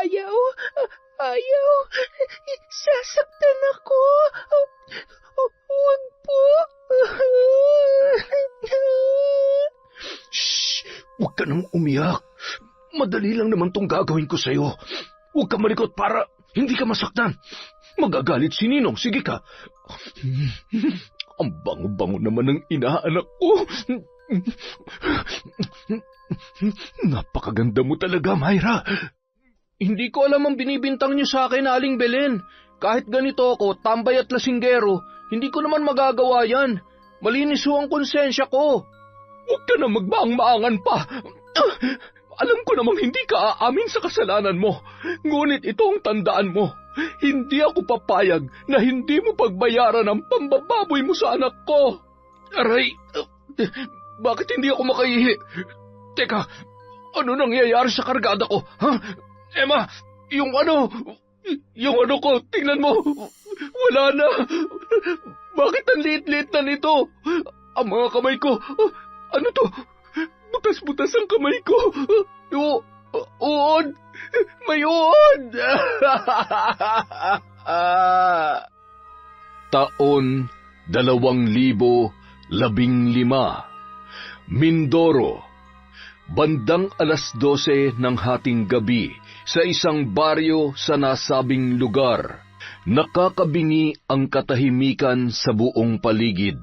Ayaw. Ayaw. Sasaktan ako. Huwag po. Shh! Huwag ka nang umiyak. Madali lang naman tong gagawin ko sa'yo. Huwag ka malikot para hindi ka masaktan. Magagalit si Ninong. Sige ka. Ang bango-bango naman ng inaanak ko. Napakaganda mo talaga, Myra. Hindi ko alam ang binibintang niyo sa akin, Aling Belen. Kahit ganito ako, tambay at lasinggero, hindi ko naman magagawa yan. Malinis ho ang konsensya ko. Huwag ka na magmaang-maangan pa. Alam ko namang hindi ka aamin sa kasalanan mo. Ngunit ito ang tandaan mo. Hindi ako papayag na hindi mo pagbayaran ang pambababoy mo sa anak ko. Aray, bakit hindi ako makaihi? Teka, ano nangyayari sa kargada ko? Ha? Emma, yung ano ko, tingnan mo, wala na. Bakit ang liit-liit na nito? Ang mga kamay ko, ano to? Butas-butas ang kamay ko. Uod! May uod! Taon 2015, Mindoro. Bandang 12:00 ng hating gabi sa isang baryo sa nasabing lugar. Nakakabingi ang katahimikan sa buong paligid.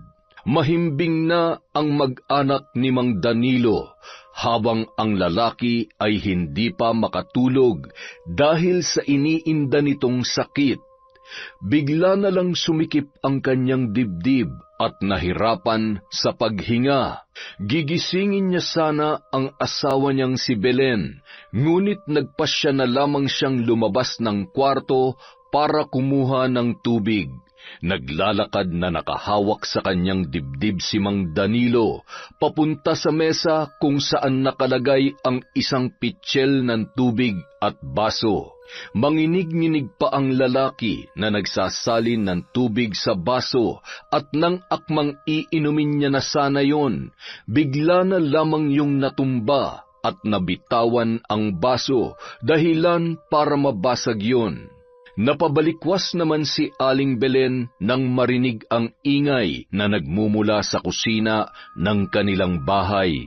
Mahimbing na ang mag-anak ni Mang Danilo habang ang lalaki ay hindi pa makatulog dahil sa iniinda nitong sakit. Bigla na lang sumikip ang kanyang dibdib at nahirapan sa paghinga. Gigisingin niya sana ang asawa niyang si Belen, ngunit nagpasya na lamang siyang lumabas ng kwarto para kumuha ng tubig. Naglalakad na nakahawak sa kanyang dibdib si Mang Danilo, papunta sa mesa kung saan nakalagay ang isang pitsyel ng tubig at baso. Manginig-nginig pa ang lalaki na nagsasalin ng tubig sa baso at nang akmang iinumin niya na sana yon, bigla na lamang yung natumba at nabitawan ang baso dahilan para mabasag yon. Napabalikwas naman si Aling Belen nang marinig ang ingay na nagmumula sa kusina ng kanilang bahay.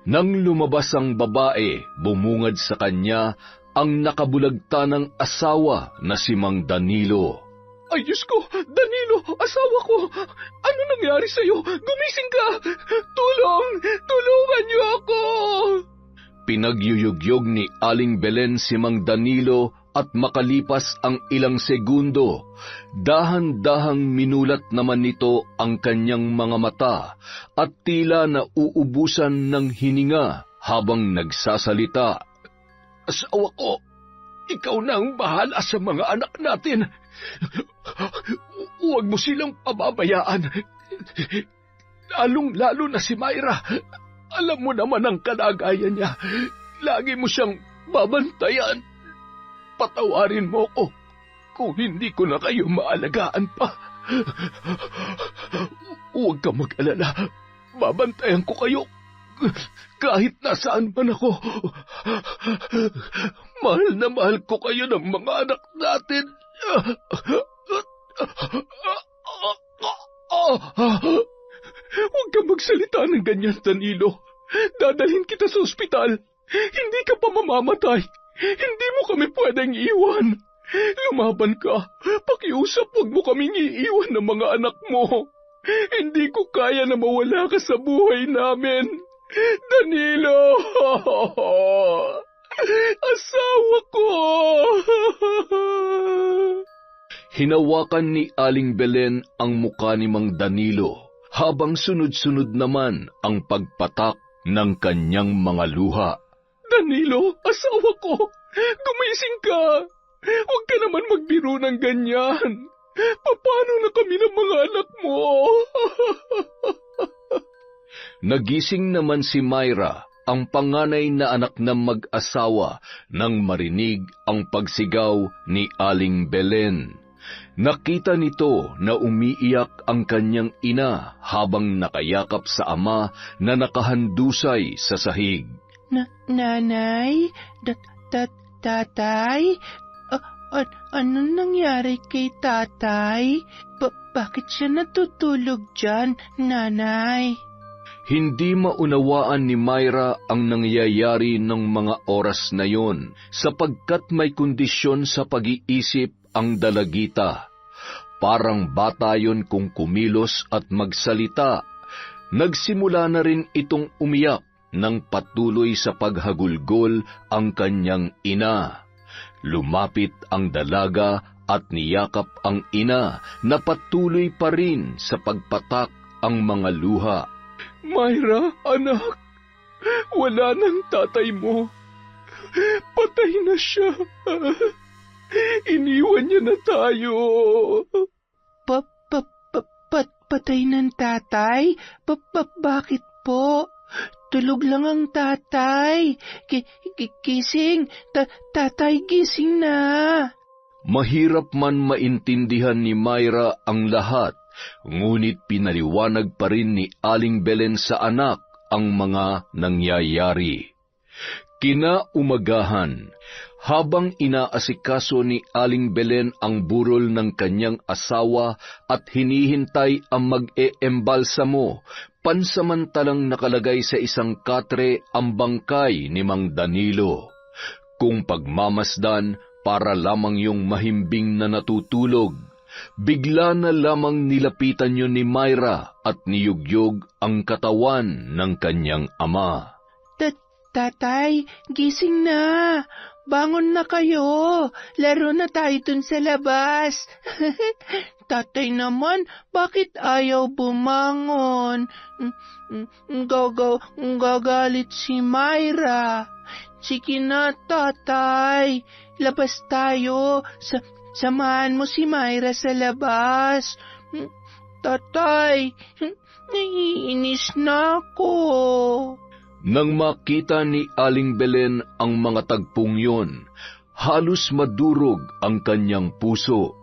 Nang lumabas ang babae, bumungad sa kanya ang nakabulagta ng asawa na si Mang Danilo. Ay, Diyos ko! Danilo! Asawa ko! Ano nangyari sa'yo? Gumising ka! Tulong! Tulungan niyo ako! Pinagyuyugyog ni Aling Belen si Mang Danilo at makalipas ang ilang segundo, dahan-dahang minulat naman nito ang kanyang mga mata at tila nauubusan ng hininga habang nagsasalita. Asawa ko, ikaw na ang bahala sa mga anak natin. Huwag mo silang pababayaan. Lalong-lalo na si Myra. Alam mo naman ang kalagayan niya. Lagi mo siyang babantayan. Patawarin mo ko kung hindi ko na kayo maalagaan pa. Huwag ka mag-alala. Babantayan ko kayo kahit nasaan man ako. Mahal na mahal ko kayo ng mga anak natin. Huwag ka magsalita ng ganyan, Danilo. Dadalhin kita sa ospital. Hindi ka pa mamamatay. Hindi mo kami pwedeng iwan. Lumaban ka. Pakiusap, huwag mo kaming iiwan ng mga anak mo. Hindi ko kaya na mawala ka sa buhay namin. Danilo! Asawa ko! Hinawakan ni Aling Belen ang muka ni Mang Danilo, habang sunod-sunod naman ang pagpatak ng kanyang mga luha. Danilo, asawa ko! Gumising ka! Huwag ka naman magbiro ng ganyan! Paano na kami ng mga anak mo? Nagising naman si Myra, ang panganay na anak ng mag-asawa, nang marinig ang pagsigaw ni Aling Belen. Nakita nito na umiiyak ang kanyang ina habang nakayakap sa ama na nakahandusay sa sahig. Nanay, Tatay? Anong nangyari kay tatay? Bakit siya natutulog dyan, nanay? Hindi maunawaan ni Myra ang nangyayari ng mga oras na yon sapagkat may kondisyon sa pag-iisip ang dalagita. Parang bata yon kung kumilos at magsalita. Nagsimula na rin itong umiyak nang patuloy sa paghagulgol ang kanyang ina. Lumapit ang dalaga at niyakap ang ina na patuloy pa rin sa pagpatak ang mga luha. Myra, anak, wala nang tatay mo. Patay na siya. Iniwan niya na tayo. Patay ng tatay? Bakit po? Tulog lang ang tatay. Gising. Tatay, gising na. Mahirap man maintindihan ni Myra ang lahat, ngunit pinaliwanag pa rin ni Aling Belen sa anak ang mga nangyayari. Kinaumagahan, habang inaasikaso ni Aling Belen ang burol ng kanyang asawa at hinihintay ang mag-eembalsamo, pansamantalang nakalagay sa isang katre ang bangkay ni Mang Danilo. Kung pagmamasdan, para lamang yung mahimbing na natutulog, bigla na lamang nilapitan yun ni Myra at niyugyog ang katawan ng kanyang ama. Tatay, gising na. Bangon na kayo. Laro na tayo dun sa labas. Tatay naman, bakit ayaw bumangon? Gagalit si Myra. Sige na, tatay. Labas tayo. Samahan mo si Myra sa labas. Tatay, naiinis na ako. Nang makita ni Aling Belen ang mga tagpong yon, halos madurog ang kanyang puso.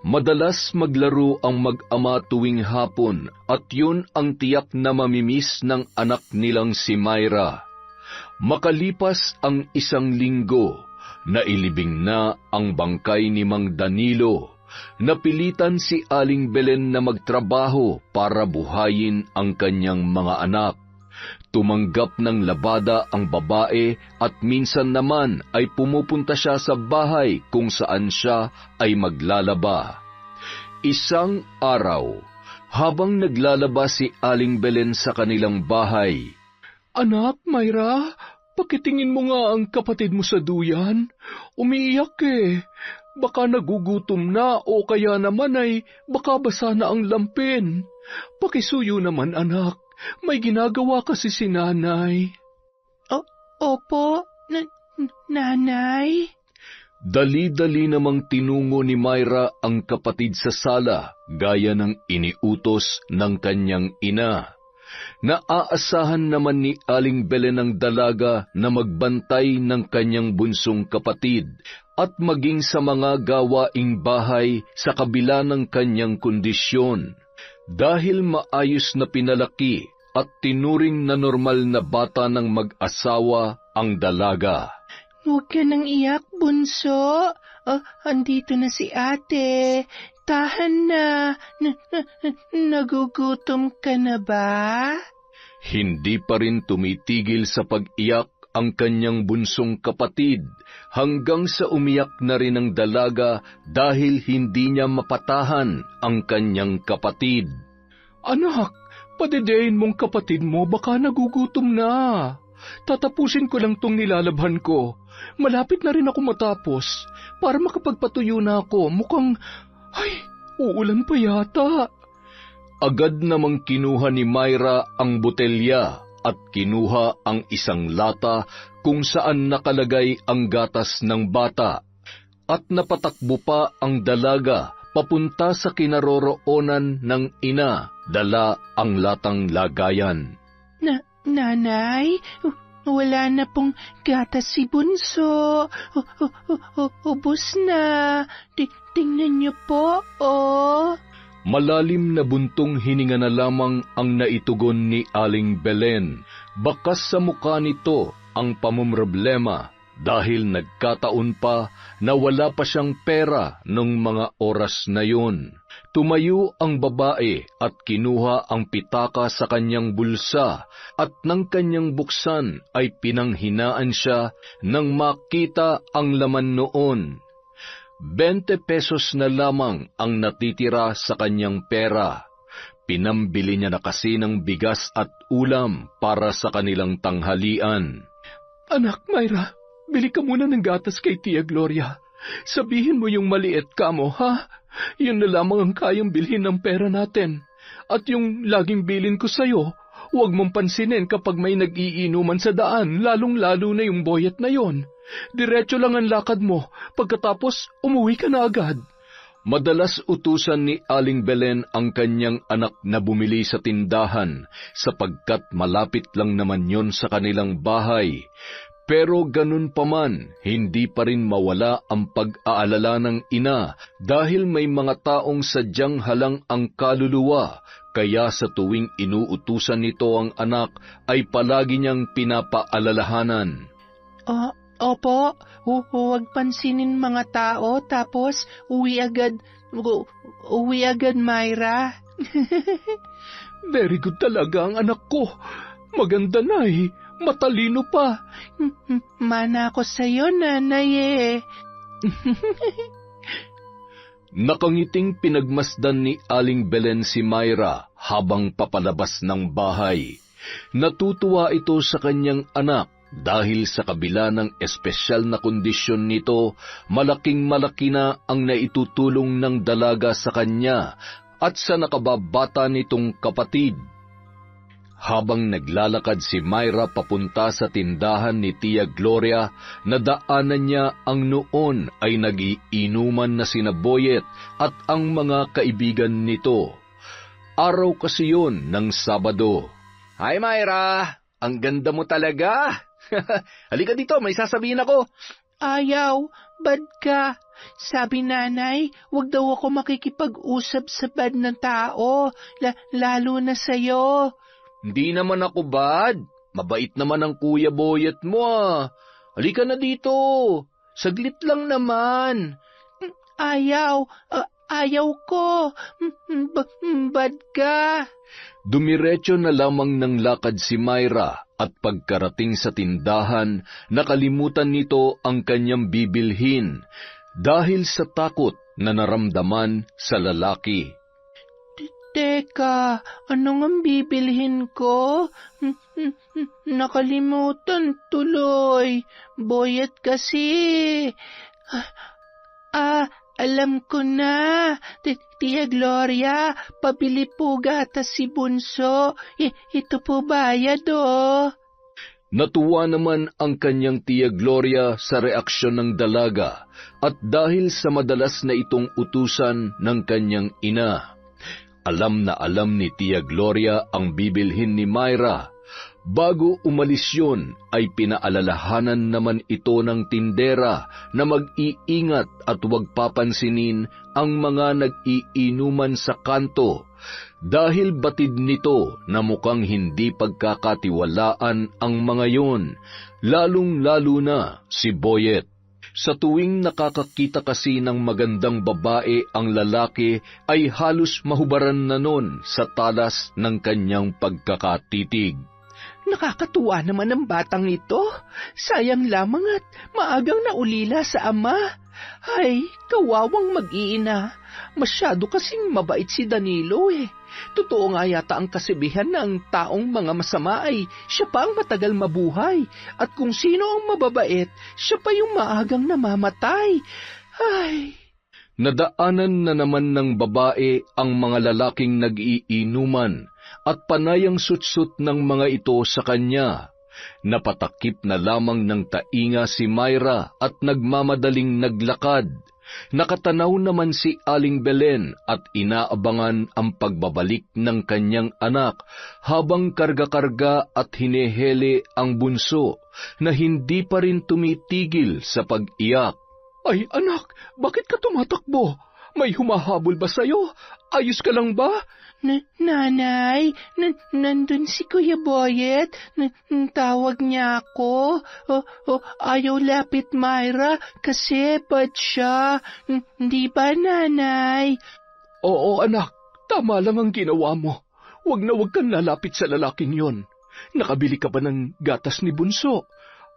Madalas maglaro ang mag-ama tuwing hapon at yun ang tiyak na mamimiss ng anak nilang si Myra. Makalipas ang 1 linggo, nailibing na ang bangkay ni Mang Danilo. Napilitan si Aling Belen na magtrabaho para buhayin ang kanyang mga anak. Tumanggap ng labada ang babae at minsan naman ay pumupunta siya sa bahay kung saan siya ay maglalaba. Isang araw, habang naglalaba si Aling Belen sa kanilang bahay, Anak, Myra, pakitingin mo nga ang kapatid mo sa duyan. Umiiyak eh. Baka nagugutom na o kaya naman ay baka basa na ang lampin. Pakisuyo naman, anak. May ginagawa kasi si nanay. Opo, nanay. Dali-dali namang tinungo ni Myra ang kapatid sa sala, gaya ng iniutos ng kanyang ina. Naaasahan naman ni Aling Belen ang dalaga na magbantay ng kanyang bunsong kapatid at maging sa mga gawaing bahay sa kabila ng kanyang kondisyon. Dahil maayos na pinalaki at tinuring na normal na bata ng mag-asawa ang dalaga. Huwag ka nang iyak, bunso. Andito na si ate. Tahan na. Nagugutom ka na ba? Hindi pa rin tumitigil sa pag-iyak ang kanyang bunsong kapatid hanggang sa umiyak na rin ang dalaga dahil hindi niya mapatahan ang kanyang kapatid. Anak, padedein mong kapatid mo, baka nagugutom na. Tatapusin ko lang tong nilalabhan ko. Malapit na rin ako matapos para makapagpatuyo na ako. Mukhang, uulan pa yata. Agad namang kinuha ni Myra ang botelya at kinuha ang isang lata kung saan nakalagay ang gatas ng bata. At napatakbo pa ang dalaga papunta sa kinaroroonan ng ina, dala ang latang lagayan. Nanay, wala na pong gatas si bunso. Ubos na. Tingnan niyo po, oh. Malalim na buntong hininga na lamang ang naitugon ni Aling Belen. Bakas sa mukha nito ang pamumroblema dahil nagkataon pa na wala pa siyang pera nung mga oras na yun. Tumayo ang babae at kinuha ang pitaka sa kanyang bulsa at nang kanyang buksan ay pinanghinaan siya nang makita ang laman noon. 20 pesos na lamang ang natitira sa kanyang pera. Pinambili niya na kasi ng bigas at ulam para sa kanilang tanghalian. Anak, Myra, bili ka muna ng gatas kay Tia Gloria. Sabihin mo yung maliit ka mo, ha? Yun na lamang ang kayang bilhin ng pera natin. At yung laging bilin ko sa'yo, huwag mong pansinin kapag may nag-iinuman sa daan, lalong-lalo na yung boyet na yon. Diretso lang ang lakad mo, pagkatapos umuwi ka na agad. Madalas utusan ni Aling Belen ang kanyang anak na bumili sa tindahan sapagkat malapit lang naman yon sa kanilang bahay. Pero ganun pa man, hindi pa rin mawala ang pag-aalala ng ina dahil may mga taong sadyang halang ang kaluluwa, kaya sa tuwing inuutusan nito ang anak ay palagi niyang pinapaalalahanan. Opo, huwag pansinin mga tao, tapos uwi agad, Myra. Very good talaga ang anak ko. Maganda na matalino pa. Mana ako sa'yo, nanay eh. Nakangiting pinagmasdan ni Aling Belen si Myra habang papalabas ng bahay. Natutuwa ito sa kanyang anak dahil sa kabila ng espesyal na kondisyon nito, malaking-malaki na ang naitutulong ng dalaga sa kanya at sa nakababata nitong kapatid. Habang naglalakad si Myra papunta sa tindahan ni Tia Gloria, nadaanan niya ang noon ay nag-iinuman na sina Boyet at ang mga kaibigan nito. Araw kasi yun ng Sabado. Hi Myra, ang ganda mo talaga. Halika dito, may sasabihin ako. Ayaw, bad ka. Sabi nanay, wag daw ako makikipag-usap sa bad na tao, lalo na sa'yo. Hindi naman ako bad. Mabait naman ang Kuya Boyet mo Halika na dito. Saglit lang naman. Ayaw ko. Bad ka. Dumiretso na lamang ng lakad si Myra at pagkarating sa tindahan, nakalimutan nito ang kanyang bibilhin dahil sa takot na naramdaman sa lalaki. Teka, ano ngang bibilhin ko? Nakalimutan tuloy. Boyet kasi. Alam ko na. Tia Gloria, pabili po gatas si Bunso. Ito po bayad, Natuwa naman ang kanyang Tia Gloria sa reaksyon ng dalaga at dahil sa madalas na itong utusan ng kanyang ina. Alam na alam ni Tia Gloria ang bibilhin ni Myra. Bago umalis yun, ay pinaalalahanan naman ito ng tindera na mag-iingat at huwag papansinin ang mga nag-iinuman sa kanto dahil batid nito na mukhang hindi pagkakatiwalaan ang mga yon, lalong-lalo na si Boyet. Sa tuwing nakakakita kasi ng magandang babae ang lalaki ay halos mahubaran na nun sa talas ng kanyang pagkakatitig. Nakakatuwa naman ang batang ito. Sayang lamang at maagang naulila sa ama. Ay, kawawang mag-iina. Masyado kasing mabait si Danilo Totoo nga yata ang kasibihan na ang taong mga masama ay siya pa ang matagal mabuhay. At kung sino ang mababait, siya pa yung maagang namamatay. Ay... Nadaanan na naman ng babae ang mga lalaking nag-iinuman at panayang sutsut ng mga ito sa kanya. Napatakip na lamang ng tainga si Myra at nagmamadaling naglakad. Nakatanaw naman si Aling Belen at inaabangan ang pagbabalik ng kanyang anak habang karga-karga at hinehele ang bunso na hindi pa rin tumitigil sa pag-iyak. Ay anak, bakit ka tumatakbo? May humahabol ba sa'yo? Ayos ka lang ba? Nanay, nandun si Kuya Boyet. Tawag niya ako. Ayaw lapit Myra kasi bad siya. Di ba, Nanay? Oo anak, tama lang ang ginawa mo. Huwag na huwag kang lalapit sa lalaking yon. Nakabili ka ba ng gatas ni Bunso?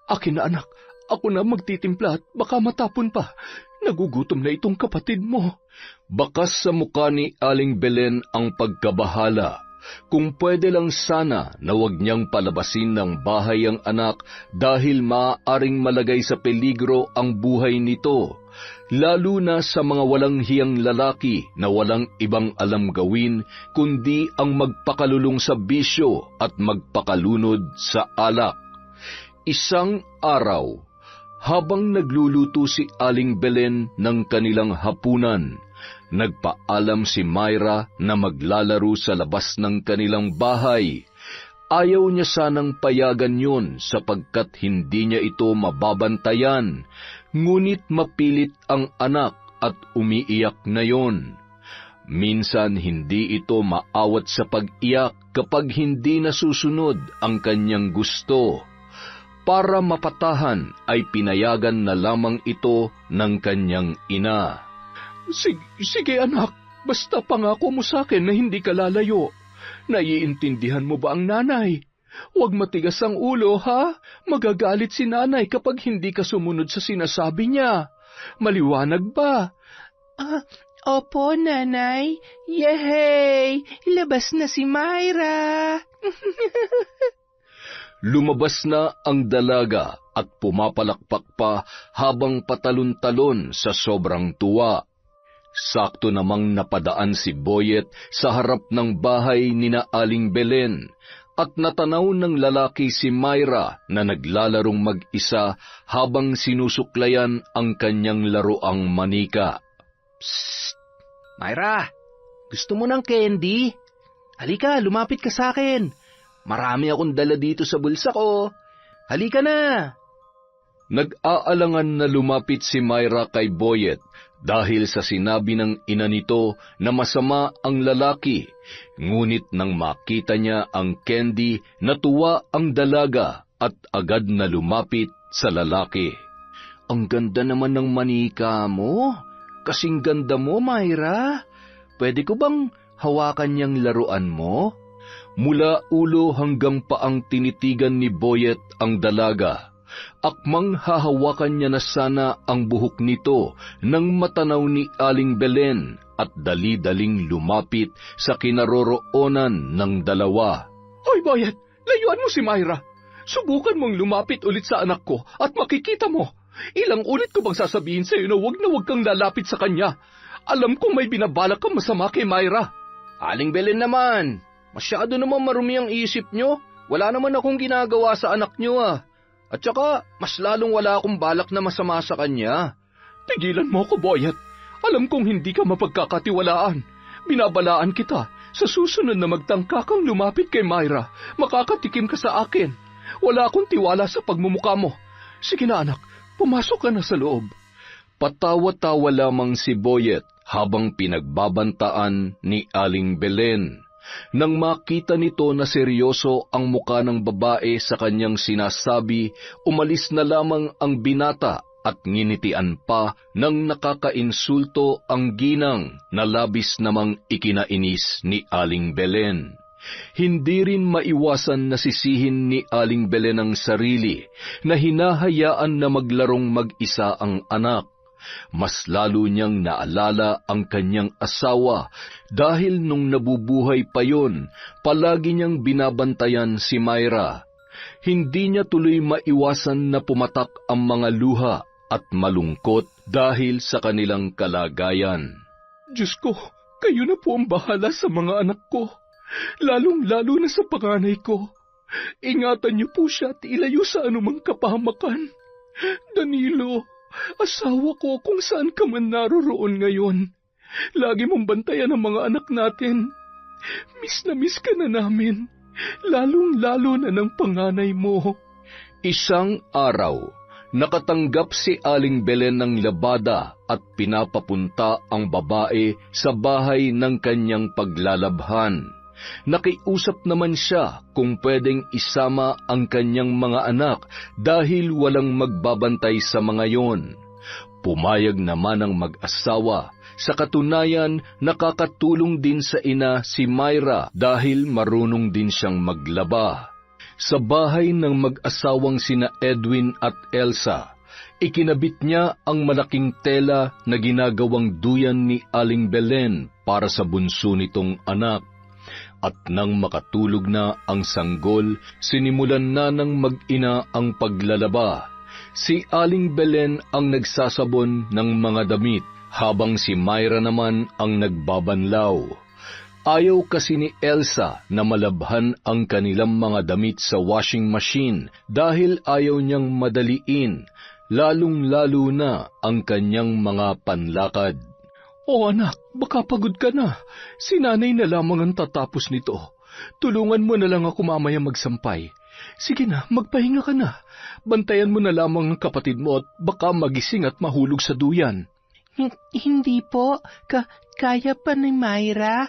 Akin na anak, ako na magtitimpla at baka matapon pa. Nagugutom na itong kapatid mo. Bakas sa mukha ni Aling Belen ang pagkabahala. Kung pwede lang sana na huwag niyang palabasin ng bahay ang anak dahil maaaring malagay sa peligro ang buhay nito, lalo na sa mga walang hiyang lalaki na walang ibang alam gawin kundi ang magpakalulong sa bisyo at magpakalunod sa alak. Isang araw, habang nagluluto si Aling Belen ng kanilang hapunan, nagpaalam si Myra na maglalaro sa labas ng kanilang bahay. Ayaw niya sanang payagan yun sapagkat hindi niya ito mababantayan, ngunit mapilit ang anak at umiiyak na yon. Minsan hindi ito maawat sa pag-iyak kapag hindi nasusunod ang kanyang gusto. Para mapatahan ay pinayagan na lamang ito ng kanyang ina. Sige anak, basta pangako mo sa akin na hindi ka lalayo. Naiintindihan mo ba ang nanay? Huwag matigas ang ulo, ha? Magagalit si nanay kapag hindi ka sumunod sa sinasabi niya. Maliwanag ba? Opo, Nanay. Yehey! Labas na si Myra! Lumabas na ang dalaga at pumapalakpak pa habang patalon-talon sa sobrang tuwa. Sakto namang napadaan si Boyet sa harap ng bahay ni na Aling Belen at natanaw ng lalaki si Myra na naglalarong mag-isa habang sinusuklayan ang kanyang laruang manika. Psst! Myra, gusto mo ng candy? Halika, lumapit ka sa akin. Marami akong dala dito sa bulsa ko. Halika na! Nag-aalangan na lumapit si Myra kay Boyet dahil sa sinabi ng ina nito na masama ang lalaki. Ngunit nang makita niya ang candy, natuwa ang dalaga at agad na lumapit sa lalaki. Ang ganda naman ng manika mo. Kasing ganda mo, Myra. Pwede ko bang hawakan niyang laruan mo? Mula ulo hanggang paang tinitigan ni Boyet ang dalaga. Akmang hahawakan niya na sana ang buhok nito nang matanaw ni Aling Belen at dali-daling lumapit sa kinaroroonan ng dalawa. Hoy Boyet, layuan mo si Myra. Subukan mong lumapit ulit sa anak ko at makikita mo. Ilang ulit ko bang sasabihin sa iyo na huwag kang lalapit sa kanya. Alam kong may binabalak kang masama kay Myra. Aling Belen naman, masyado naman marumi ang isip nyo. Wala naman akong ginagawa sa anak nyo At saka, mas lalong wala akong balak na masama sa kanya. Tigilan mo ako, Boyet. Alam kong hindi ka mapagkakatiwalaan. Binabalaan kita. Sa susunod na magtangka kang lumapit kay Myra, makakatikim ka sa akin. Wala akong tiwala sa pagmumukha mo. Sige na anak, pumasok ka na sa loob. Patawa-tawa lamang si Boyet habang pinagbabantaan ni Aling Belen. Nang makita nito na seryoso ang muka ng babae sa kanyang sinasabi, umalis na lamang ang binata at nginitian pa ng nakakainsulto ang ginang na labis namang ikinainis ni Aling Belen. Hindi rin maiwasan na sisihin ni Aling Belen ang sarili na hinahayaan na maglarong mag-isa ang anak. Mas lalo niyang naalala ang kanyang asawa dahil nung nabubuhay pa yon, palagi niyang binabantayan si Myra. Hindi niya tuloy maiwasan na pumatak ang mga luha at malungkot dahil sa kanilang kalagayan. Diyos ko, kayo na po ang bahala sa mga anak ko, lalong-lalo na sa panganay ko. Ingatan niyo po siya at ilayo sa anumang kapahamakan. Danilo, asawa ko kung saan ka man naroroon ngayon. Lagi mong bantayan ang mga anak natin. Miss na miss ka na namin, lalong-lalo na ng panganay mo. Isang araw, Nakatanggap si Aling Belen ng labada at pinapapunta ang babae sa bahay ng kanyang paglalabhan. Nakiusap naman siya kung pwedeng isama ang kanyang mga anak dahil walang magbabantay sa mga yon. Pumayag naman ang mag-asawa. Sa katunayan, nakakatulong din sa ina si Myra dahil marunong din siyang maglaba. Sa bahay ng mag-asawang sina Edwin at Elsa, ikinabit niya ang malaking tela na ginagawang duyan ni Aling Belen para sa bunso nitong anak. At nang makatulog na ang sanggol, sinimulan na ng mag-ina ang paglalaba. Si Aling Belen ang nagsasabon ng mga damit, habang si Myra naman ang nagbabanlaw. Ayaw kasi ni Elsa na malabhan ang kanilang mga damit sa washing machine dahil ayaw niyang madaliin, lalong-lalo na ang kanyang mga panlakad. O anak, baka pagod ka na. Si nanay na lamang ang tatapos nito. Tulungan mo na lang ako mamaya magsampay. Sige na, magpahinga ka na. Bantayan mo na lamang ang kapatid mo at baka magising at mahulog sa duyan. Hindi po. Kaya pa ni Myra.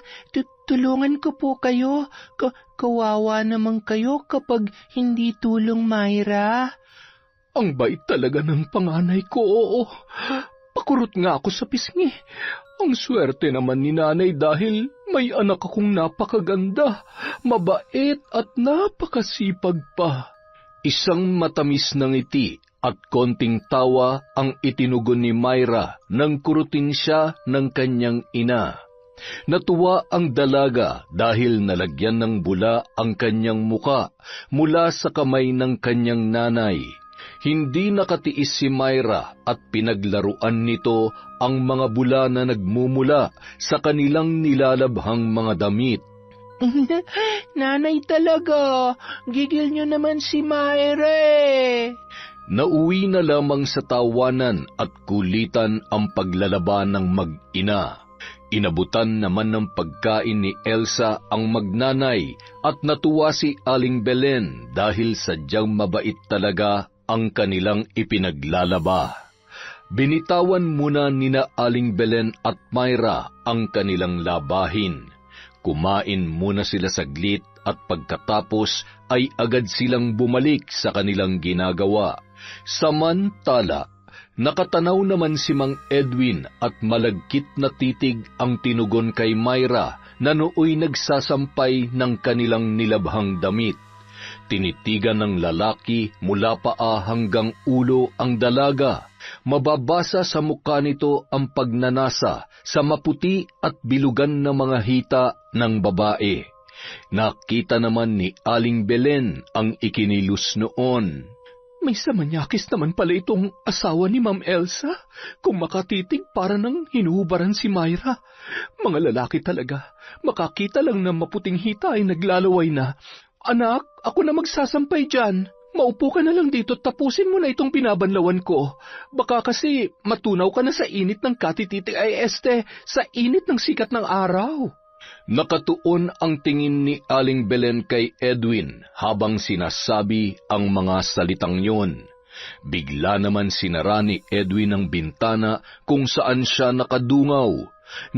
Tulungan ko po kayo. Kawawa naman kayo kapag hindi tulong, Myra. Ang bait talaga ng panganay ko, oo. Pakurot nga ako sa pisngi. Ang swerte naman ni nanay dahil may anak akong napakaganda, mabait at napakasipag pa. Isang matamis na ngiti at konting tawa ang itinugon ni Myra nang kurutin siya ng kanyang ina. Natuwa ang dalaga dahil nalagyan ng bula ang kanyang muka mula sa kamay ng kanyang nanay. Hindi nakatiis si Myra at pinaglaruan nito ang mga bula na nagmumula sa kanilang nilalabhang mga damit. Nanay talaga, gigil niyo naman si Myra eh. Nauwi na lamang sa tawanan at kulitan ang paglalaba ng mag-ina. Inabutan naman ng pagkain ni Elsa ang magnanay at natuwa si Aling Belen dahil sadyang mabait talaga ang kanilang ipinaglalaba. Binitawan muna nina Aling Belen at Myra ang kanilang labahin. Kumain muna sila saglit at pagkatapos ay agad silang bumalik sa kanilang ginagawa. Samantala, nakatanaw naman si Mang Edwin at malagkit na titig ang tinugon kay Myra na nooy nagsasampay ng kanilang nilabhang damit. Tinitigan ng lalaki mula paa hanggang ulo ang dalaga. Mababasa sa mukha nito ang pagnanasa sa maputi at bilugan na mga hita ng babae. Nakita naman ni Aling Belen ang ikinilos noon. May samanyakis naman pala itong asawa ni Ma'am Elsa. Kung makatitig para nang hinuhubaran si Myra. Mga lalaki talaga. Makakita lang ng maputing hita ay naglalaway na. Anak, ako na magsasampay dyan. Maupo ka na lang dito at tapusin mo na itong binabanlawan ko. Baka kasi matunaw ka na sa init ng katititig sa init ng sikat ng araw. Nakatuon ang tingin ni Aling Belen kay Edwin habang sinasabi ang mga salitang yon. Bigla naman sinara ni Edwin ang bintana kung saan siya nakadungaw.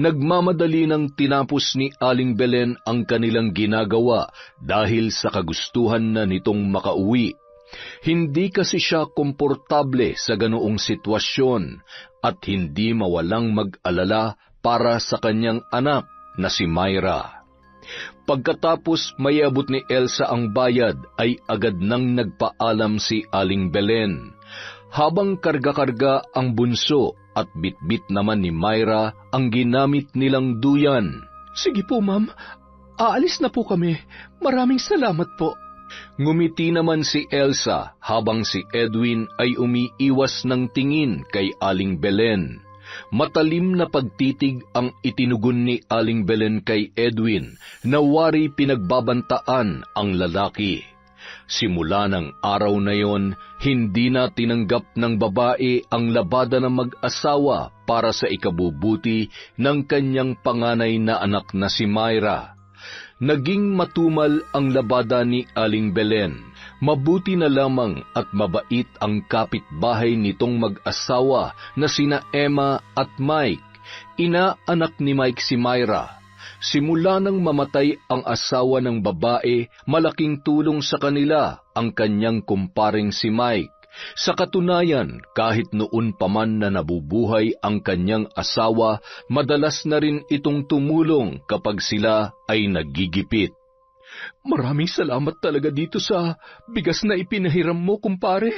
Nagmamadali ng tinapos ni Aling Belen ang kanilang ginagawa dahil sa kagustuhan na nitong makauwi. Hindi kasi siya komportable sa ganoong sitwasyon at hindi mawalang mag-alala para sa kanyang anak na si Myra. Pagkatapos mayabot ni Elsa ang bayad ay agad nang nagpaalam si Aling Belen. Habang karga-karga ang bunso at bitbit naman ni Myra ang ginamit nilang duyan. Sige po, ma'am. Aalis na po kami. Maraming salamat po. Ngumiti naman si Elsa habang si Edwin ay umiiwas ng tingin kay Aling Belen. Matalim na pagtitig ang itinugon ni Aling Belen kay Edwin na wari pinagbabantaan ang lalaki. Simula ng araw na yon, hindi na tinanggap ng babae ang labada ng mag-asawa para sa ikabubuti ng kanyang panganay na anak na si Myra. Naging matumal ang labada ni Aling Belen. Mabuti na lamang at mabait ang kapitbahay nitong mag-asawa na sina Emma at Mike. Ina-anak ni Mike si Myra. Simula nang mamatay ang asawa ng babae, malaking tulong sa kanila ang kanyang kumparing si Mike. Sa katunayan, kahit noon pa man na nabubuhay ang kanyang asawa, madalas na rin itong tumulong kapag sila ay naggigipit. Maraming salamat talaga dito sa bigas na ipinahiram mo, kumpare.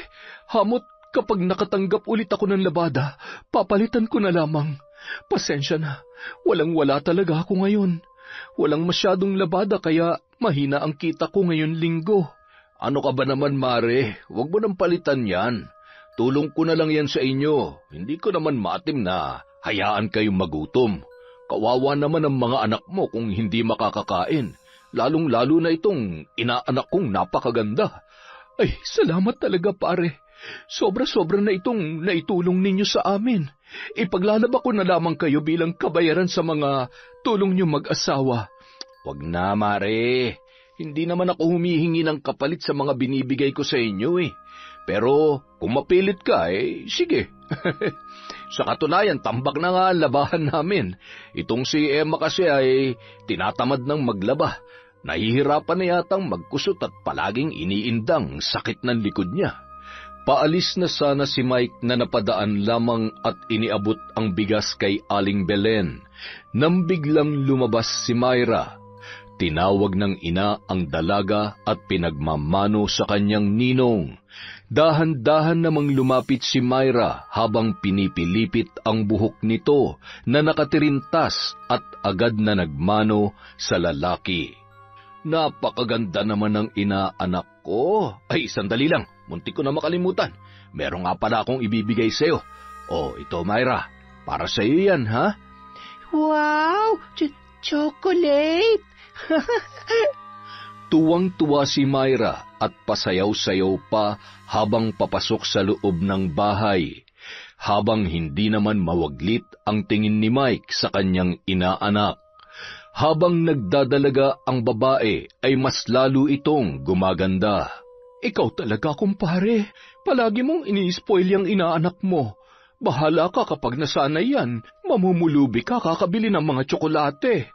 Hamot kapag nakatanggap ulit ako ng labada, papalitan ko na lamang. Pasensya na, walang-wala talaga ako ngayon. Walang masyadong labada kaya mahina ang kita ko ngayon linggo. Ano ka ba naman, Mare? Huwag mo nang palitan yan. Tulong ko na lang yan sa inyo. Hindi ko naman maatim na hayaan kayong magutom. Kawawa naman ang mga anak mo kung hindi makakakain. Lalong-lalo na itong inaanak kong napakaganda. Ay, salamat talaga, pare. Sobra-sobra na itong naitulong ninyo sa amin. Ipaglalaba ko na lamang kayo bilang kabayaran sa mga tulong nyo mag-asawa. Wag na, Mare. Hindi naman ako humihingi ng kapalit sa mga binibigay ko sa inyo eh. Pero kung mapilit ka, sige. Sa katunayan, tambak na nga ang labahan namin. Itong si Emma kasi ay tinatamad ng maglaba. Nahihirapan na yatang magkusot at palaging iniindang sakit ng likod niya. Paalis na sana si Mike na napadaan lamang at iniabot ang bigas kay Aling Belen. Nang biglang lumabas si Myra, tinawag ng ina ang dalaga at pinagmamano sa kanyang ninong. Dahan-dahan namang lumapit si Myra habang pinipilipit ang buhok nito na nakatirintas at agad na nagmano sa lalaki. Napakaganda naman ng inaanak ko. Ay, sandali lang. Muntik ko na makalimutan. Meron nga pala akong ibibigay sa'yo. Oh, ito, Myra. Para sa'yo yan, ha? Wow! Chocolate! Tuwang-tuwa si Myra at pasayaw-sayaw pa habang papasok sa loob ng bahay. Habang hindi naman mawaglit ang tingin ni Mike sa kanyang inaanak. Habang nagdadalaga ang babae ay mas lalo itong gumaganda. Ikaw talaga, kumpare. Palagi mong ini-spoil yung inaanak mo. Bahala ka kapag nasanay yan. Mamumulubi ka kakabili ng mga tsokolate.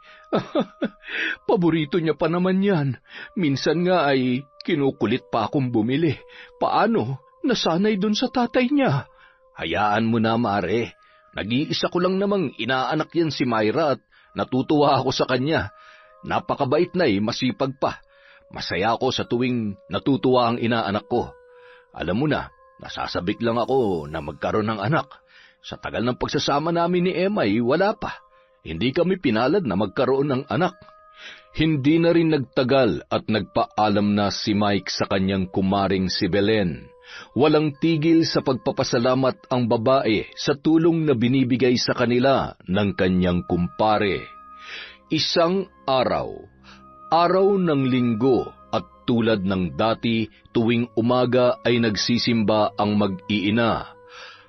Paborito niya pa naman yan. Minsan nga ay kinukulit pa akong bumili. Paano? Nasanay dun sa tatay niya. Hayaan mo na, Mare. Nag-iisa ko lang namang inaanak yan si Myra at natutuwa ako sa kanya. Napakabait na masipag pa. Masaya ako sa tuwing natutuwa ang inaanak ko. Alam mo na, nasasabik lang ako na magkaroon ng anak. Sa tagal ng pagsasama namin ni Emma wala pa. Hindi kami pinalad na magkaroon ng anak. Hindi na rin nagtagal at nagpaalam na si Mike sa kanyang kumaring si Belen. Walang tigil sa pagpapasalamat ang babae sa tulong na binibigay sa kanila ng kanyang kumpare. Isang araw ng linggo at tulad ng dati tuwing umaga ay nagsisimba ang mag-iina.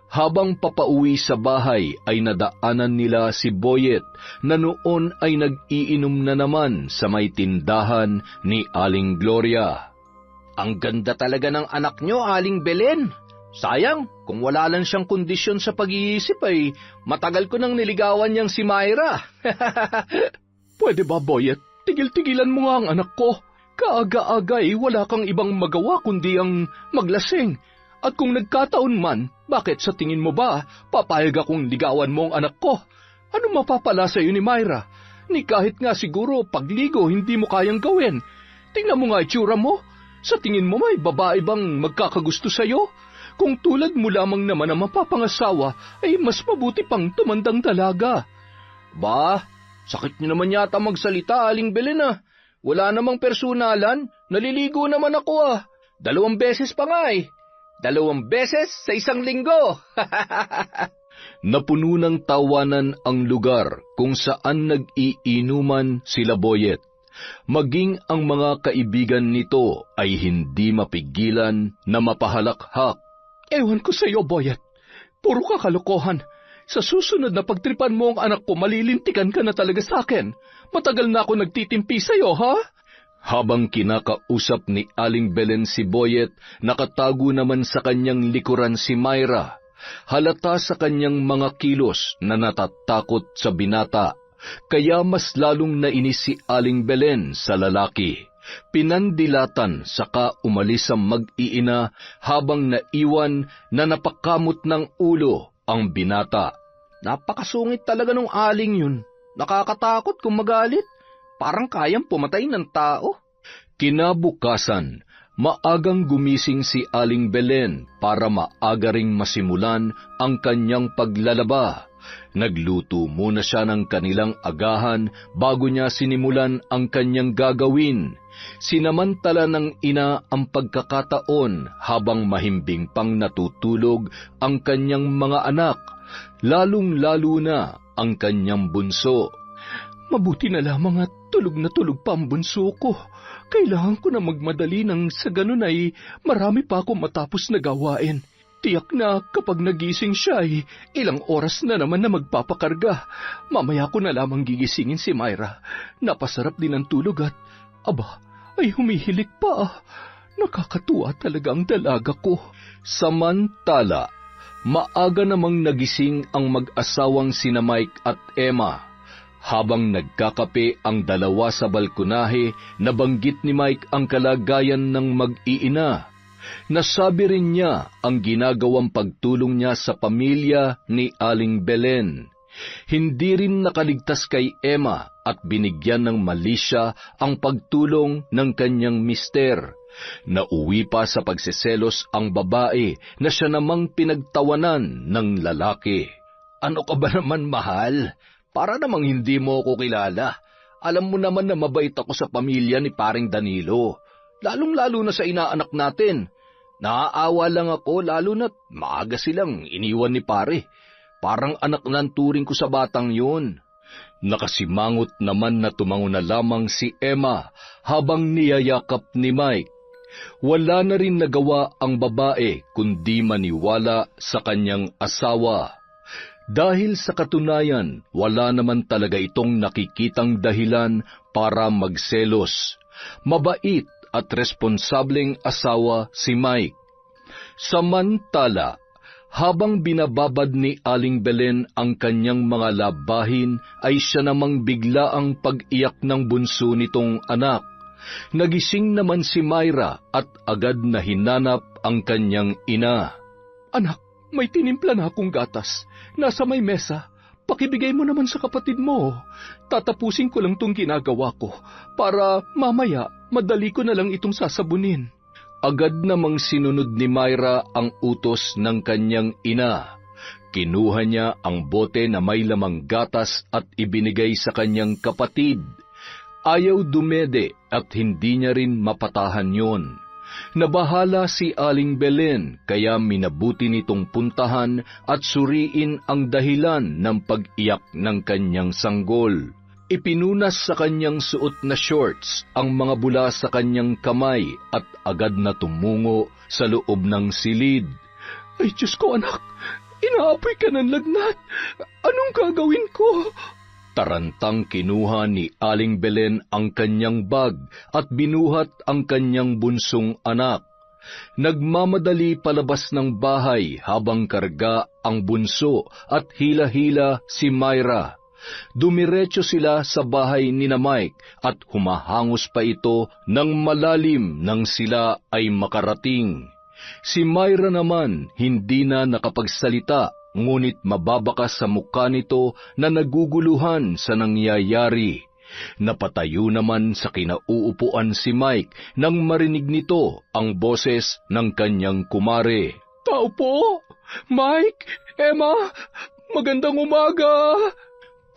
Habang papauwi sa bahay ay nadaanan nila si Boyet na noon ay nag-iinom na naman sa may tindahan ni Aling Gloria. Ang ganda talaga ng anak nyo, Aling Belen. Sayang, kung wala lang siyang kondisyon sa pag-iisip ay matagal ko nang niligawan niyang si Myra. Pwede ba, Boyet? Tigil-tigilan mo nga ang anak ko. Kaaga-aga wala kang ibang magawa kundi ang maglasing. At kung nagkataon man, bakit sa tingin mo ba papayag akong ligawan mo ang anak ko? Ano mapapala sa iyo ni Myra? Ni kahit nga siguro pagligo hindi mo kayang gawin. Tingnan mo nga itsura mo. Sa tingin mo may babae bang magkakagusto sa iyo? Kung tulad mo lamang naman ang mapapangasawa, ay mas mabuti pang tumandang dalaga. Ba, sakit niyo naman yata magsalita, Aling Belen ah. Wala namang personalan, naliligo naman ako 2 beses pa nga 2 beses sa isang linggo. Napuno ng tawanan ang lugar kung saan nag-iinuman sila Boyet. Maging ang mga kaibigan nito ay hindi mapigilan na mapahalakhak. Ewan ko sa iyo, Boyet. Puro ka kalokohan. Sa susunod na pagtripan mo ang anak ko, malilintikan ka na talaga sa akin. Matagal na ako nagtitimpi sa iyo, ha? Habang kinakausap ni Aling Belen si Boyet, nakatago naman sa kanyang likuran si Myra. Halata sa kanyang mga kilos na natatakot sa binata, kaya mas lalong nainis si Aling Belen sa lalaki. Pinandilatan saka umalis ang mag-iina habang naiwan na napakamot ng ulo ang binata. Napakasungit talaga nung aling yun. Nakakatakot kung magalit. Parang kayang pumatay ng tao. Kinabukasan, maagang gumising si Aling Belen para maaga ring masimulan ang kanyang paglalaba. Nagluto muna siya ng kanilang agahan bago niya sinimulan ang kanyang gagawin. Sinamantala ng ina ang pagkakataon habang mahimbing pang natutulog ang kanyang mga anak, lalong-lalo na ang kanyang bunso. Mabuti na lamang at tulog na tulog pa ang bunso ko. Kailangan ko na magmadali nang sa ganun ay marami pa akong matapos na gawain. Tiyak na kapag nagising siya ay ilang oras na naman na magpapakarga. Mamaya ko na lamang gigisingin si Myra. Napasarap din ang tulog at, ay humihilik pa. Nakakatuwa talaga ang dalaga ko. Samantala, maaga namang nagising ang mag-asawang sina Mike at Emma. Habang nagkakape ang dalawa sa balkonahe, nabanggit ni Mike ang kalagayan ng mag-iina. Nasabi rin niya ang ginagawang pagtulong niya sa pamilya ni Aling Belen. Hindi rin nakaligtas kay Emma at binigyan ng mali siya ang pagtulong ng kanyang mister. Nauwi pa sa pagseselos ang babae na siya namang pinagtawanan ng lalaki. Ano ka ba naman, mahal? Para namang hindi mo ako kilala. Alam mo naman na mabait ako sa pamilya ni paring Danilo. Lalong-lalo na sa inaanak natin. Naaawa lang ako lalo na't maaga silang iniwan ni pare. Parang anak ng turing ko sa batang yun. Nakasimangot naman na tumango na lamang si Emma habang niyayakap ni Mike. Wala na rin nagawa ang babae kundi maniwala sa kanyang asawa. Dahil sa katunayan, wala naman talaga itong nakikitang dahilan para magselos. Mabait at responsableng asawa si Mike. Samantala, habang binababad ni Aling Belen ang kanyang mga labahin, ay siya namang bigla ang pag-iyak ng bunso nitong anak. Nagising naman si Myra at agad na hinanap ang kanyang ina. Anak, may tinimpla na akong gatas. Nasa may mesa. Pakibigay mo naman sa kapatid mo. Tatapusin ko lang tong ginagawa ko para mamaya madali ko na lang itong sasabunin. Agad namang sinunod ni Myra ang utos ng kanyang ina. Kinuha niya ang bote na may lamang gatas at ibinigay sa kanyang kapatid. Ayaw dumede at hindi niya rin mapatahan yon. Nabahala si Aling Belen kaya minabuti nitong puntahan at suriin ang dahilan ng pag-iyak ng kanyang sanggol. Ipinunas sa kanyang suot na shorts ang mga bula sa kanyang kamay at agad na tumungo sa loob ng silid. Ay Diyos ko anak, inaapoy ka ng lagnat. Anong gagawin ko? Tarantang kinuha ni Aling Belen ang kanyang bag at binuhat ang kanyang bunsong anak. Nagmamadali palabas ng bahay habang karga ang bunso at hila-hila si Myra. Dumiretso sila sa bahay ni na Mike at humahangos pa ito ng malalim nang sila ay makarating. Si Myra naman hindi na nakapagsalita, ngunit mababakas sa mukha nito na naguguluhan sa nangyayari. Napatayo naman sa kinauupuan si Mike nang marinig nito ang boses ng kanyang kumare. Tao po! Mike! Emma! Magandang umaga!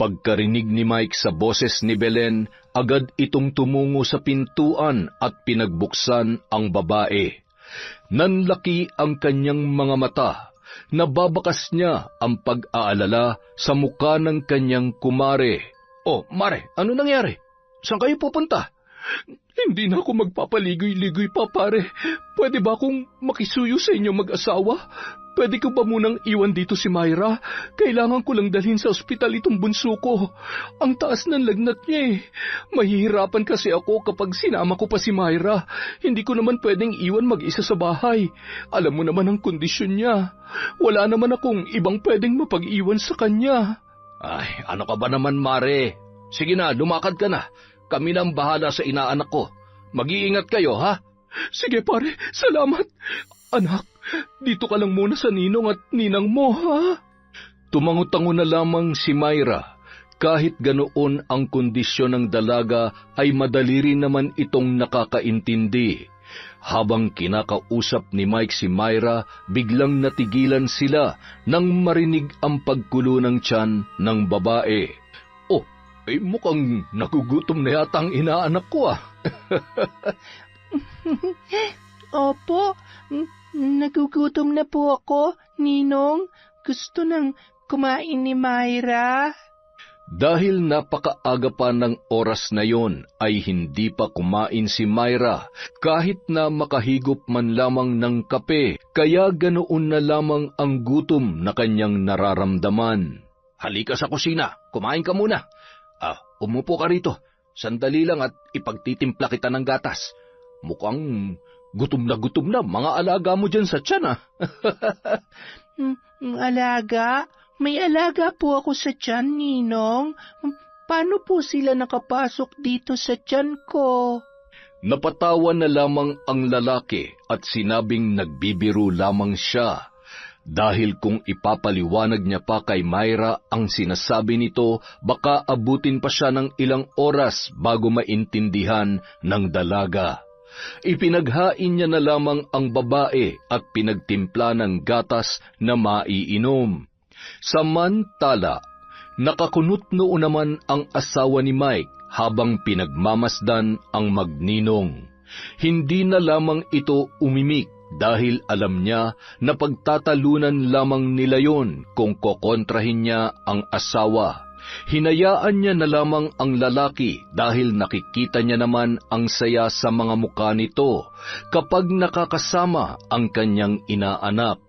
Pagkarinig ni Mike sa boses ni Belen, agad itong tumungo sa pintuan at pinagbuksan ang babae. Nanlaki ang kanyang mga mata. Nababakas niya ang pag-aalala sa mukha ng kanyang kumare. Oh, mare, ano nangyari? Saan kayo pupunta? Hindi na ako magpapaligoy-ligoy pa, pare. Pwede ba akong makisuyo sa inyo mag-asawa? Pwede ko ba munang iwan dito si Myra? Kailangan ko lang dalhin sa ospital itong bunso ko. Ang taas ng lagnat niya eh. Mahihirapan kasi ako kapag sinama ko pa si Myra. Hindi ko naman pwedeng iwan mag-isa sa bahay. Alam mo naman ang kondisyon niya. Wala naman akong ibang pwedeng mapag-iwan sa kanya. Ay, ano ka ba naman, Mare? Sige na, lumakad ka na. Kami na ang bahala sa inaanak ko. Mag-iingat kayo, ha? Sige pare, salamat. Anak, dito ka lang muna sa ninong at ninang mo, ha? Tumango-tango na lamang si Myra. Kahit ganoon ang kondisyon ng dalaga ay madali rin naman itong nakakaintindi. Habang kinakausap ni Mike si Myra, biglang natigilan sila nang marinig ang pagkulo ng tiyan ng babae. Oh, ay mukhang nagugutom na yata ang inaanak ko ah. Opo, nagugutom na po ako, Ninong. Gusto nang kumain ni Myra. Dahil napakaaga pa ng oras na yon ay hindi pa kumain si Myra kahit na makahigop man lamang ng kape, kaya ganoon na lamang ang gutom na kanyang nararamdaman. Halika sa kusina, kumain ka muna. Umupo ka rito. Sandali lang at ipagtitimpla kita ng gatas. Mukhang gutom na mga alaga mo dyan sa tiyan ah. Alaga? May alaga po ako sa tiyan, Ninong. Paano po sila nakapasok dito sa tiyan ko? Napatawa na lamang ang lalaki at sinabing nagbibiro lamang siya. Dahil kung ipapaliwanag niya pa kay Myra ang sinasabi nito, baka abutin pa siya ng ilang oras bago maintindihan ng dalaga. Ipinaghain niya na lamang ang babae at pinagtimpla ng gatas na maiinom. Samantala, nakakunot noon naman ang asawa ni Mike habang pinagmamasdan ang magninong. Hindi na lamang ito umimik dahil alam niya na pagtatalunan lamang nila yon kung kokontrahin niya ang asawa. Hinayaan niya na lamang ang lalaki dahil nakikita niya naman ang saya sa mga mukha nito kapag nakakasama ang kanyang inaanak.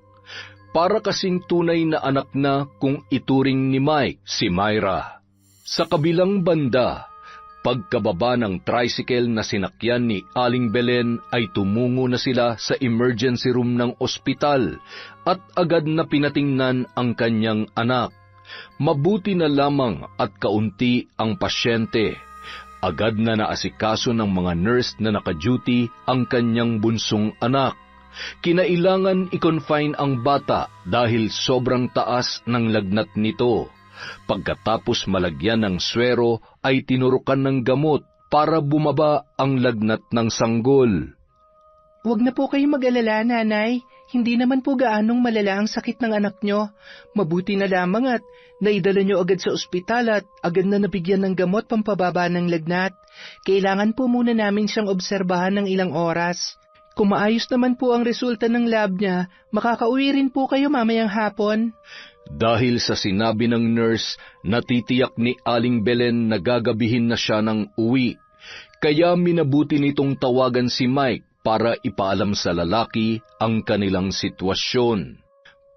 Para kasing tunay na anak na kung ituring ni Mike si Myra. Sa kabilang banda, pagkababa ng tricycle na sinakyan ni Aling Belen ay tumungo na sila sa emergency room ng ospital at agad na pinatingnan ang kanyang anak. Mabuti na lamang at kaunti ang pasyente. Agad na naasikaso ng mga nurse na naka-duty ang kanyang bunsong anak. Kinailangan i-confine ang bata dahil sobrang taas ng lagnat nito. Pagkatapos malagyan ng swero ay tinurukan ng gamot para bumaba ang lagnat ng sanggol. Huwag na po kayo mag-alala, Nanay. Hindi naman po gaanong malala ang sakit ng anak nyo. Mabuti na lamang at naidala nyo agad sa ospital at agad na nabigyan ng gamot pampababa ng lagnat. Kailangan po muna namin siyang obserbahan ng ilang oras. Kung maayos naman po ang resulta ng lab niya, makakauwi rin po kayo mamayang hapon. Dahil sa sinabi ng nurse, natitiyak ni Aling Belen na gagabihin na siya ng uwi. Kaya minabuti nitong tawagan si Mike para ipaalam sa lalaki ang kanilang sitwasyon.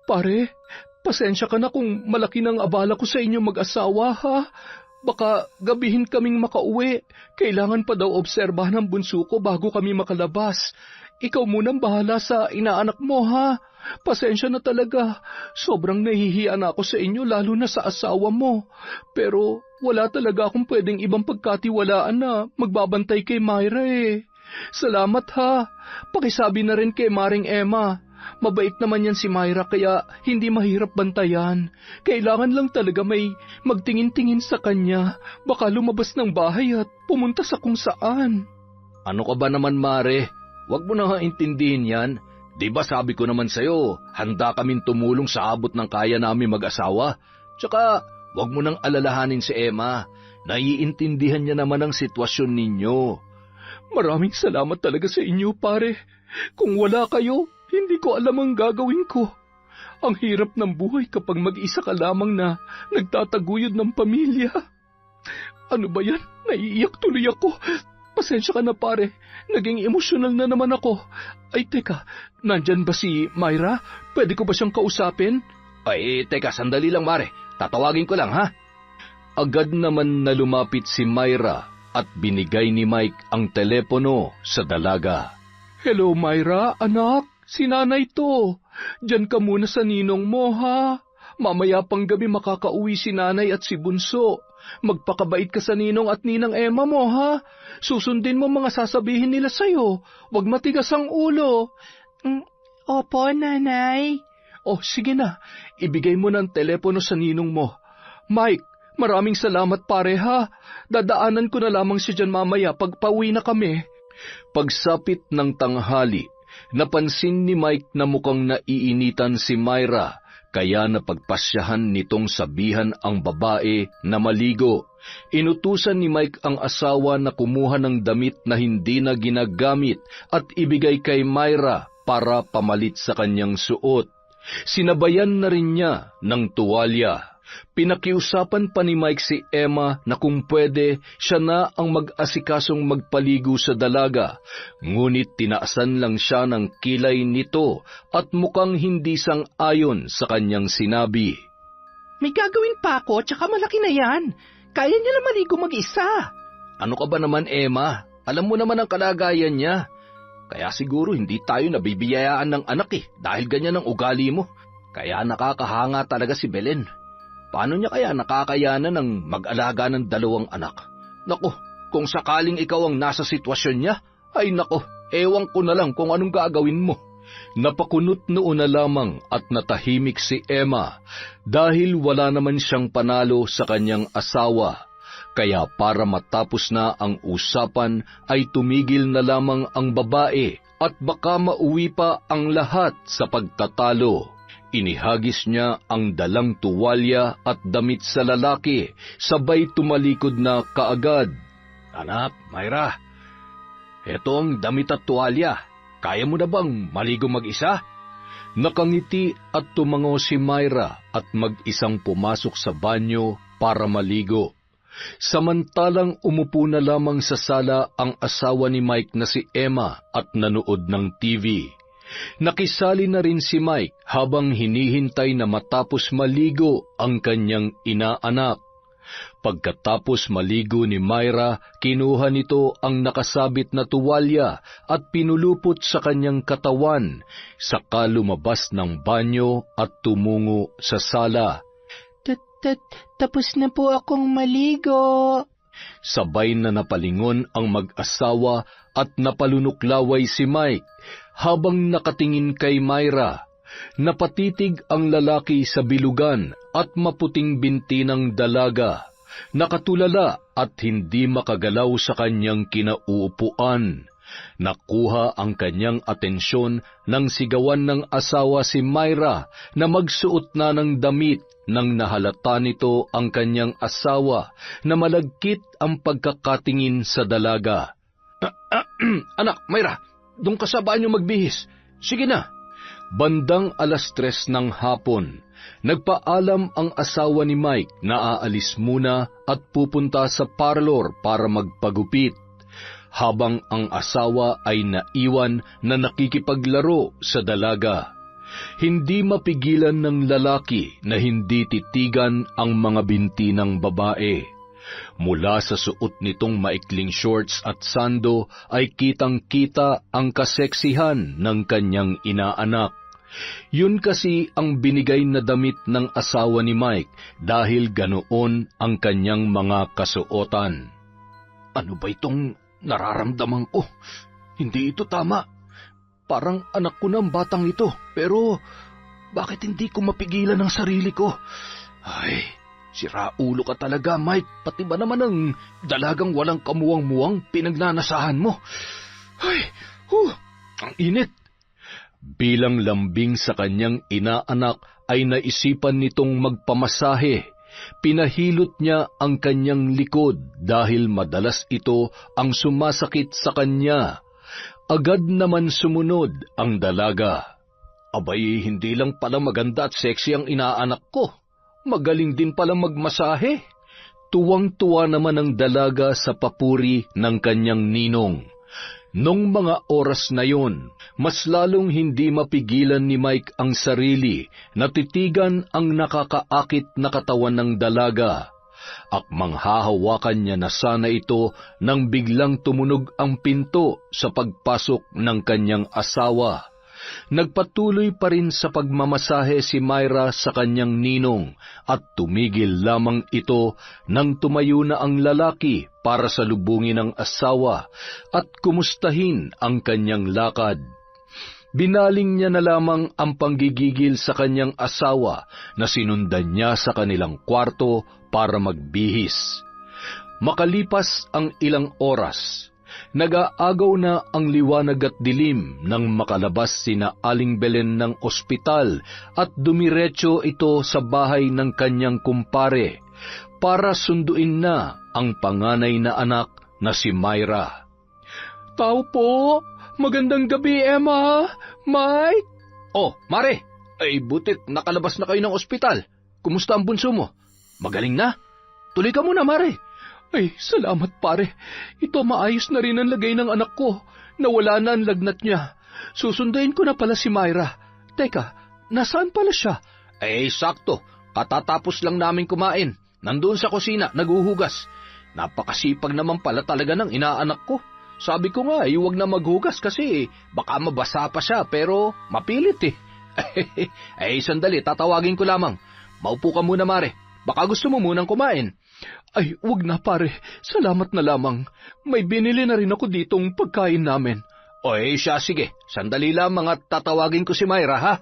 Pare, pasensya ka na kung malaki ng abala ko sa inyo mag-asawa, ha? Baka gabihin kaming makauwi. Kailangan pa daw obserbahan ng bunso ko bago kami makalabas. Ikaw munang bahala sa inaanak mo, ha? Pasensya na talaga. Sobrang nahihiya na ako sa inyo, lalo na sa asawa mo. Pero wala talaga akong pwedeng ibang pagkatiwalaan na magbabantay kay Myra eh. Salamat ha. Pakisabi na rin kay Maring Emma. Mabait naman yan si Myra kaya hindi mahirap bantayan. Kailangan lang talaga may magtingin-tingin sa kanya. Baka lumabas ng bahay at pumunta sa kung saan. Ano ka ba naman, Mare? Huwag mo na nga intindihin yan. Di ba sabi ko naman sa'yo, handa kaming tumulong sa abot ng kaya namin mag-asawa. Tsaka, huwag mo nang alalahanin si Emma. Naiintindihan niya naman ang sitwasyon ninyo. Maraming salamat talaga sa inyo, pare. Kung wala kayo, hindi ko alam ang gagawin ko. Ang hirap ng buhay kapag mag-isa ka lamang na nagtataguyod ng pamilya. Ano ba yan? Naiiyak tuloy ako. Pasensya ka na pare, naging emosyonal na naman ako. Ay teka, nandyan ba si Myra? Pwede ko ba siyang kausapin? Ay, teka, sandali lang mare. Tatawagin ko lang ha. Agad naman na lumapit si Myra at binigay ni Mike ang telepono sa dalaga. Hello Myra, anak, si nanay to. Diyan ka muna sa ninong mo ha. Mamaya pang gabi makakauwi si nanay at si Bunso. Magpakabait ka sa ninong at ninang Emma mo ha. Susundin mo mga sasabihin nila sa'yo. Huwag matigas ang ulo. Opo, nanay. Oh, sige na. Ibigay mo ng telepono sa ninong mo. Mike, maraming salamat pare ha. Dadaanan ko na lamang siya dyan mamaya pag pauwi na kami. Pagsapit ng tanghali, napansin ni Mike na mukhang naiinitan si Myra, kaya napagpasyahan nitong sabihan ang babae na maligo. Inutusan ni Mike ang asawa na kumuha ng damit na hindi na ginagamit at ibigay kay Myra para pamalit sa kanyang suot. Sinabayan na rin niya ng tuwalya. Pinakiusapan pa ni Mike si Emma na kung pwede, siya na ang mag-asikasong magpaligo sa dalaga, ngunit tinaasan lang siya ng kilay nito at mukhang hindi sang-ayon sa kanyang sinabi. May gagawin pa ako, tsaka malaki na yan. Kaya niya na maligo mag-isa. Ano ka ba naman, Emma? Alam mo naman ang kalagayan niya. Kaya siguro hindi tayo nabibiyayaan ng anak dahil ganyan ang ugali mo. Kaya nakakahanga talaga si Belen. Paano niya kaya nakakayanan ng mag-alaga ng 2 anak? Nako, kung sakaling ikaw ang nasa sitwasyon niya, ay nako, ewan ko na lang kung anong gagawin mo. Napakunot noon na lamang at natahimik si Emma dahil wala naman siyang panalo sa kanyang asawa. Kaya para matapos na ang usapan ay tumigil na lamang ang babae at baka mauwi pa ang lahat sa pagtatalo. Inihagis niya ang dalang tuwalya at damit sa lalaki, sabay tumalikod na kaagad. Anak, Myra, eto ang damit at tuwalya. Kaya mo na bang maligo mag-isa? Nakangiti at tumango si Myra at mag-isang pumasok sa banyo para maligo. Samantalang umupo na lamang sa sala ang asawa ni Mike na si Emma at nanood ng TV. Nakisali na rin si Mike habang hinihintay na matapos maligo ang kanyang inaanak. Pagkatapos maligo ni Myra, kinuha nito ang nakasabit na tuwalya at pinulupot sa kanyang katawan, saka lumabas ng banyo at tumungo sa sala. Tapos na po akong maligo. Sabay na napalingon ang mag-asawa at napalunuklaway si Mike habang nakatingin kay Myra. Napatitig ang lalaki sa bilugan at maputing binti ng dalaga. Nakatulala at hindi makagalaw sa kanyang kinauupuan. Nakuha ang kanyang atensyon nang sigawan ng asawa si Myra na magsuot na ng damit nang nahalata nito ang kanyang asawa na malagkit ang pagkakatingin sa dalaga. Anak, Myra, doon ka sa banyo magbihis. Sige na. Bandang 3:00 ng hapon, nagpaalam ang asawa ni Mike na aalis muna at pupunta sa parlor para magpagupit, habang ang asawa ay naiwan na nakikipaglaro sa dalaga. Hindi mapigilan ng lalaki na hindi titigan ang mga binti ng babae. Mula sa suot nitong maikling shorts at sando ay kitang-kita ang kaseksihan ng kanyang inaanak. Yun kasi ang binigay na damit ng asawa ni Mike dahil ganoon ang kanyang mga kasuotan. Ano ba itong nararamdaman ko? Hindi ito tama. Parang anak ko ng batang ito, pero bakit hindi ko mapigilan ang sarili ko? Ay, siraulo ka talaga, Mike. Pati ba naman ang dalagang walang kamuwang-muwang pinagnanasahan mo? Ay, ang init. Bilang lambing sa kanyang inaanak ay naisipan nitong magpamasahe. Pinahilot niya ang kanyang likod dahil madalas ito ang sumasakit sa kanya. Agad naman sumunod ang dalaga. Abay, hindi lang pala maganda at sexy ang inaanak ko. Magaling din pala magmasahe. Tuwang-tuwa naman ang dalaga sa papuri ng kanyang ninong. Nung mga oras na yon, mas lalong hindi mapigilan ni Mike ang sarili na titigan ang nakakaakit na katawan ng dalaga. Akmang hahawakan niya na sana ito nang biglang tumunog ang pinto sa pagpasok ng kanyang asawa. Nagpatuloy pa rin sa pagmamasahe si Myra sa kanyang ninong at tumigil lamang ito nang tumayo na ang lalaki para salubungin ang asawa at kumustahin ang kanyang lakad. Binaling niya na lamang ang panggigigil sa kanyang asawa na sinundan niya sa kanilang kwarto para magbihis. Makalipas ang ilang oras, nag-aagaw na ang liwanag at dilim nang makalabas sina Aling Belen ng ospital at dumiretso ito sa bahay ng kanyang kumpare para sunduin na ang panganay na anak na si Myra. Tao po! Magandang gabi, Emma! Mike! Oh, Mare! Ay, butit nakalabas na kayo ng ospital. Kumusta ang bunso mo? Magaling na? Tuloy ka muna, Mare. Ay, salamat pare. Ito maayos na rin ang lagay ng anak ko. Nawala na ang lagnat niya. Susunduin ko na pala si Myra. Teka, nasaan pala siya? Eh, sakto. Katatapos lang namin kumain. Nandoon sa kusina, naghuhugas. Napakasipag naman pala talaga ng inaanak ko. Sabi ko nga, huwag na maghugas kasi baka mabasa pa siya pero mapilit eh. Sandali, tatawagin ko lamang. Maupo ka muna, Mare. Baka gusto mo munang kumain. Ay, wag na pare. Salamat na lamang. May binili na rin ako ditong pagkain namin. Siya, sige. Sandali lamang at tatawagin ko si Myra, ha?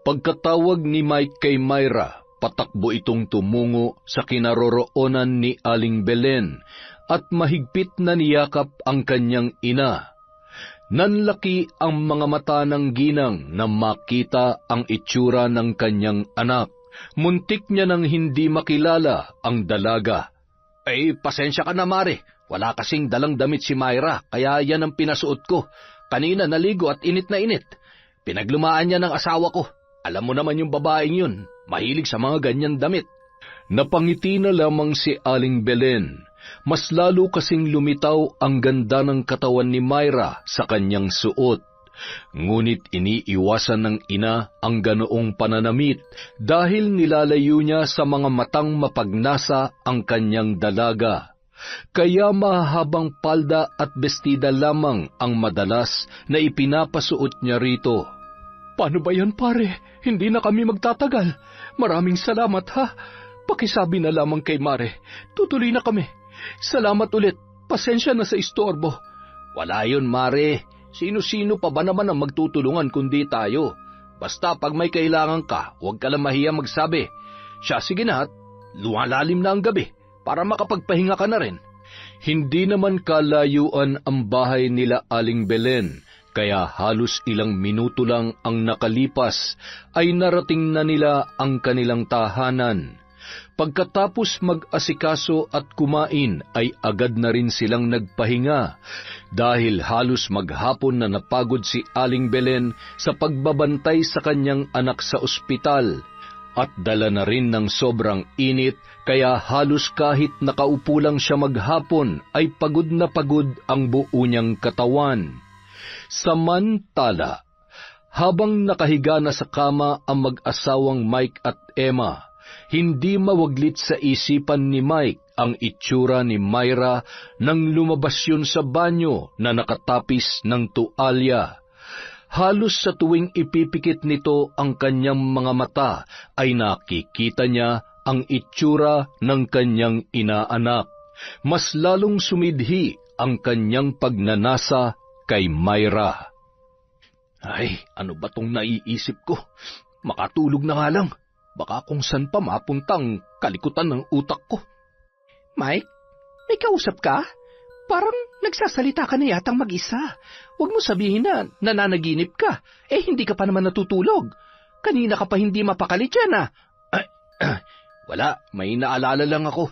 Pagkatawag ni Mike kay Myra, patakbo itong tumungo sa kinaroroonan ni Aling Belen at mahigpit na niyakap ang kanyang ina. Nanlaki ang mga mata ng ginang na makita ang itsura ng kanyang anak. Muntik niya nang hindi makilala ang dalaga. Pasensya ka na, Mare. Wala kasing dalang damit si Myra, kaya yan ang pinasuot ko. Kanina naligo at init na init. Pinaglumaan niya ng asawa ko. Alam mo naman yung babaeng yun, mahilig sa mga ganyan damit. Napangiti na lamang si Aling Belen. Mas lalo kasing lumitaw ang ganda ng katawan ni Myra sa kanyang suot. Ngunit iniiwasan ng ina ang ganoong pananamit dahil nilalayo niya sa mga matang mapagnasa ang kanyang dalaga. Kaya mahabang palda at bestida lamang ang madalas na ipinapasuot niya rito. Paano ba yan, pare? Hindi na kami magtatagal. Maraming salamat, ha? Pakisabi na lamang kay Mare. Tutuloy na kami. Salamat ulit. Pasensya na sa istorbo. Wala yun, Mare. Sino-sino pa ba naman ang magtutulungan kundi tayo? Basta pag may kailangan ka, huwag ka lang mahiya magsabi. Siya, sige na at lumalalim na ang gabi para makapagpahinga ka na rin. Hindi naman kalayuan ang bahay nila Aling Belen, kaya halos ilang minuto lang ang nakalipas ay narating na nila ang kanilang tahanan. Pagkatapos mag-asikaso at kumain ay agad na rin silang nagpahinga dahil halos maghapon na napagod si Aling Belen sa pagbabantay sa kanyang anak sa ospital at dala na rin ng sobrang init kaya halos kahit nakaupo lang siya maghapon ay pagod na pagod ang buo niyang katawan. Samantala, habang nakahiga na sa kama ang mag-asawang Mike at Emma, hindi mawaglit sa isipan ni Mike ang itsura ni Myra nang lumabas yun sa banyo na nakatapis ng tualya. Halos sa tuwing ipipikit nito ang kanyang mga mata ay nakikita niya ang itsura ng kanyang inaanak. Mas lalong sumidhi ang kanyang pagnanasa kay Myra. Ay, ano ba tong naiisip ko? Makatulog na nga lang. Baka kung saan pa mapuntang kalikutan ng utak ko. Mike, may kausap ka? Parang nagsasalita ka na yatang mag-isa. Huwag mo sabihin na nananaginip ka. Hindi ka pa naman natutulog. Kanina ka pa hindi mapakali dyan, ah. Wala, may naalala lang ako.